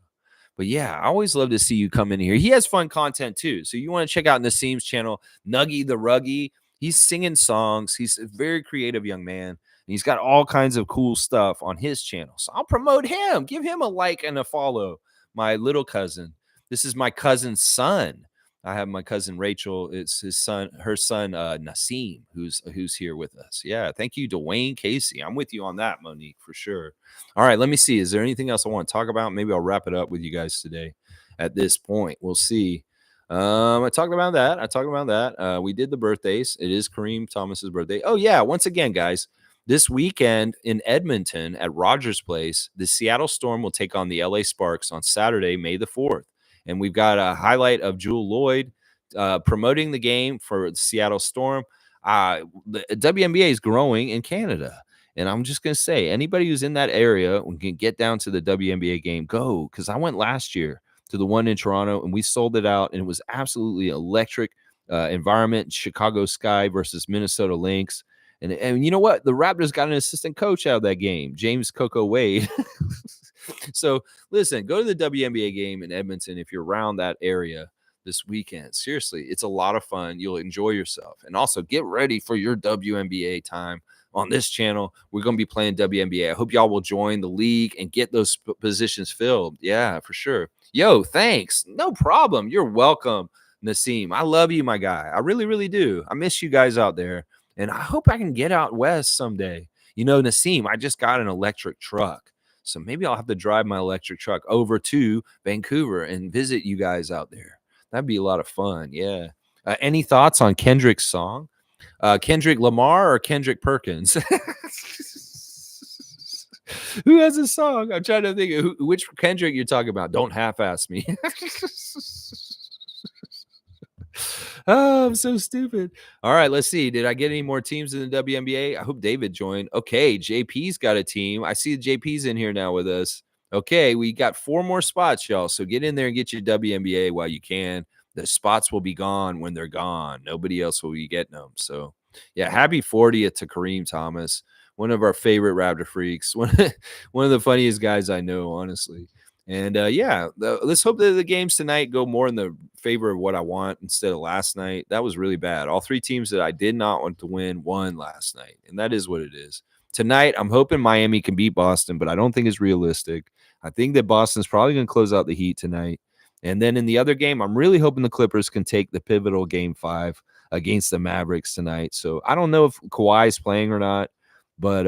But yeah, I always love to see you come in here. He has fun content too. So you want to check out Nassim's channel, Nuggy the Ruggy. He's singing songs. He's a very creative young man. And he's got all kinds of cool stuff on his channel. So I'll promote him. Give him a like and a follow. My little cousin. This is my cousin's son. I have my cousin Rachel. It's her son, Nassim, who's here with us. Yeah, thank you, Dwayne Casey. I'm with you on that, Monique, for sure. All right, let me see. Is there anything else I want to talk about? Maybe I'll wrap it up with you guys today. At this point, we'll see. I talked about that. We did the birthdays. It is Kareem Thomas's birthday. Oh yeah, once again, guys. This weekend in Edmonton at Rogers Place, the Seattle Storm will take on the LA Sparks on Saturday, May the 4th. And we've got a highlight of Jewel Lloyd promoting the game for the Seattle Storm. The WNBA is growing in Canada. And I'm just going to say, anybody who's in that area and can get down to the WNBA game, go. Because I went last year to the one in Toronto, and we sold it out. And it was absolutely electric environment. Chicago Sky versus Minnesota Lynx. And you know what? The Raptors got an assistant coach out of that game, James Coco Wade. So listen, go to the WNBA game in Edmonton if you're around that area this weekend. Seriously, it's a lot of fun. You'll enjoy yourself. And also get ready for your WNBA time on this channel, we're going to be playing WNBA. I hope y'all will join the league and get those positions filled. Yeah, for sure. Yo, thanks. No problem. You're welcome, Naseem. I love you, my guy. I really, really do. I miss you guys out there. And I hope I can get out west someday. You know, Naseem, I just got an electric truck. So maybe I'll have to drive my electric truck over to Vancouver and visit you guys out there. That'd be a lot of fun. Yeah. Any thoughts on Kendrick's song? Kendrick Lamar or Kendrick Perkins? Who has a song? I'm trying to think of which Kendrick you're talking about. Don't half-ass me. Oh, I'm so stupid. All right, let's see. Did I get any more teams in the WNBA? I hope David joined. Okay, JP's got a team. I see JP's in here now with us. Okay, we got 4 more spots, y'all. So get in there and get your WNBA while you can. The spots will be gone when they're gone. Nobody else will be getting them. So, yeah, happy 40th to Kareem Thomas, one of our favorite Raptor freaks, one of the funniest guys I know, honestly. And yeah, let's hope that the games tonight go more in the favor of what I want instead of last night. That was really bad. All 3 teams that I did not want to win won last night, and that is what it is. Tonight, I'm hoping Miami can beat Boston, but I don't think it's realistic. I think that Boston's probably going to close out the Heat tonight. And then in the other game, I'm really hoping the Clippers can take the pivotal game 5 against the Mavericks tonight. So I don't know if Kawhi is playing or not, but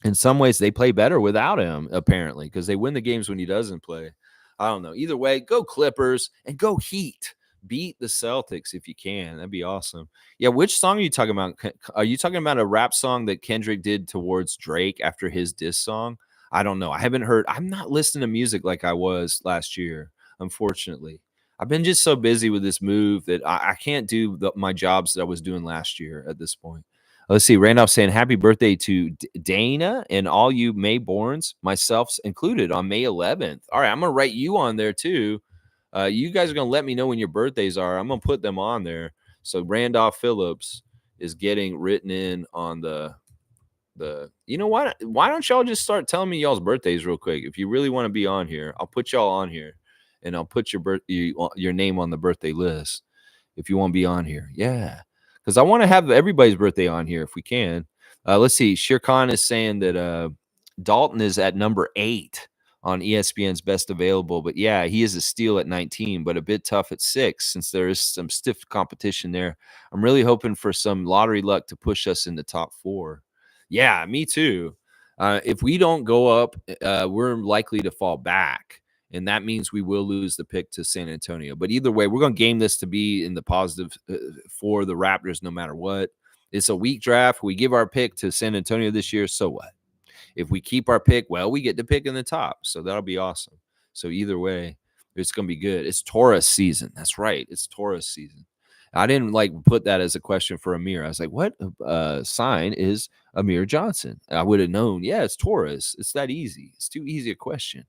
in some ways, they play better without him, apparently, because they win the games when he doesn't play. I don't know. Either way, go Clippers and go Heat. Beat the Celtics if you can. That'd be awesome. Yeah, which song are you talking about? Are you talking about a rap song that Kendrick did towards Drake after his diss song? I don't know. I haven't heard. I'm not listening to music like I was last year, unfortunately. I've been just so busy with this move that I can't do my jobs that I was doing last year at this point. Let's see. Randolph saying happy birthday to Dana and all you Mayborns, myself included, on May 11th. All right, I'm gonna write you on there too. You guys are gonna let me know when your birthdays are. I'm gonna put them on there. So Randolph Phillips is getting written in on the. You know what? Why don't y'all just start telling me y'all's birthdays real quick? If you really want to be on here, I'll put y'all on here, and I'll put your name on the birthday list if you want to be on here. Yeah, because I want to have everybody's birthday on here if we can. Let's see. Shere Khan is saying that Dalton is at number 8 on ESPN's best available. But yeah, he is a steal at 19, but a bit tough at 6 since there is some stiff competition there. I'm really hoping for some lottery luck to push us in the top 4. Yeah, me too. If we don't go up, we're likely to fall back. And that means we will lose the pick to San Antonio. But either way, we're going to game this to be in the positive for the Raptors no matter what. It's a weak draft. We give our pick to San Antonio this year, so what? If we keep our pick, well, we get to pick in the top. So that'll be awesome. So either way, it's going to be good. It's Taurus season. That's right. It's Taurus season. I didn't put that as a question for Amir. I was like, what sign is Amir Johnson? I would have known. Yeah, it's Taurus. It's that easy. It's too easy a question.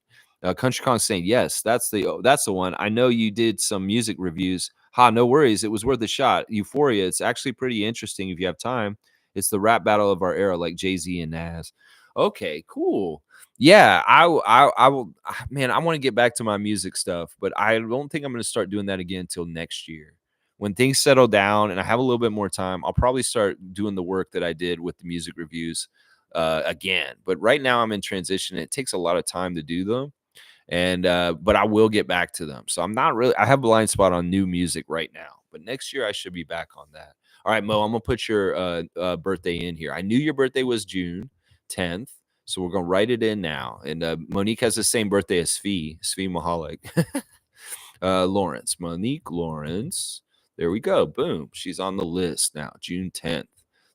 Country Con saying, yes, that's the one. I know you did some music reviews. No worries. It was worth a shot. Euphoria. It's actually pretty interesting if you have time. It's the rap battle of our era, like Jay-Z and Nas. Okay, cool. Yeah, I will. Man, I want to get back to my music stuff, but I don't think I'm going to start doing that again until next year. When things settle down and I have a little bit more time, I'll probably start doing the work that I did with the music reviews again. But right now I'm in transition. It takes a lot of time to do them. And but I will get back to them. So I'm not really, I have a blind spot on new music right now, but next year I should be back on that. All right, Mo, I'm gonna put your birthday in here. I knew your birthday was June 10th, so we're gonna write it in now. And Monique has the same birthday as Svi Mahalik. Monique Lawrence. There we go. Boom. She's on the list now. June 10th.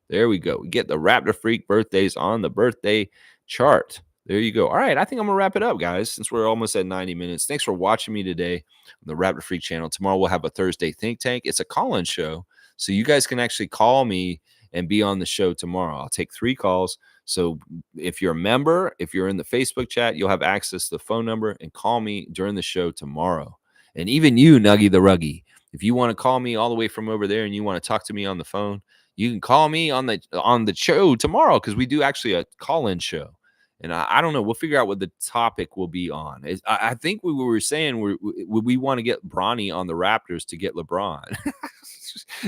There we go. We get the Raptor Freak birthdays on the birthday chart. There you go. All right. I think I'm going to wrap it up, guys, since we're almost at 90 minutes. Thanks for watching me today on the Raptor Freak channel. Tomorrow we'll have a Thursday Think Tank. It's a call-in show, so you guys can actually call me and be on the show tomorrow. I'll take 3 calls. So if you're a member, if you're in the Facebook chat, you'll have access to the phone number and call me during the show tomorrow. And even you, Nuggy the Ruggy, if you want to call me all the way from over there and you want to talk to me on the phone, you can call me on the show tomorrow, because we do actually a call-in show. And I don't know. We'll figure out what the topic will be on. I think we were saying we want to get Bronny on the Raptors to get LeBron.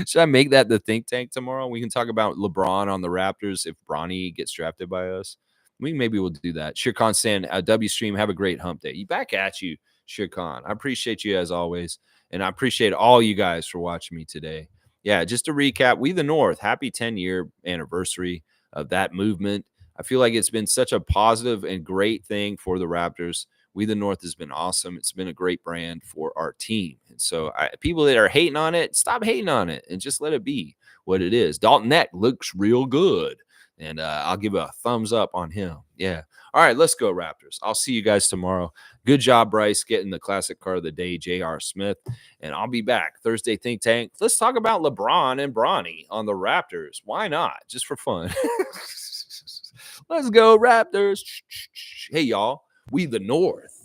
Should I make that the think tank tomorrow? We can talk about LeBron on the Raptors if Bronny gets drafted by us. Maybe we'll do that. Shirkan saying, W Stream, have a great hump day. You back at you, Shirkan. I appreciate you as always. And I appreciate all you guys for watching me today. Yeah, just to recap, We the North, happy 10-year anniversary of that movement. I feel like it's been such a positive and great thing for the Raptors. We the North has been awesome. It's been a great brand for our team. And so people that are hating on it, stop hating on it and just let it be what it is. Dalton Eck looks real good. And I'll give a thumbs up on him. Yeah. All right, let's go, Raptors. I'll see you guys tomorrow. Good job, Bryce, getting the classic car of the day, J.R. Smith. And I'll be back Thursday Think Tank. Let's talk about LeBron and Bronny on the Raptors. Why not? Just for fun. Let's go, Raptors. Hey, y'all. We the North.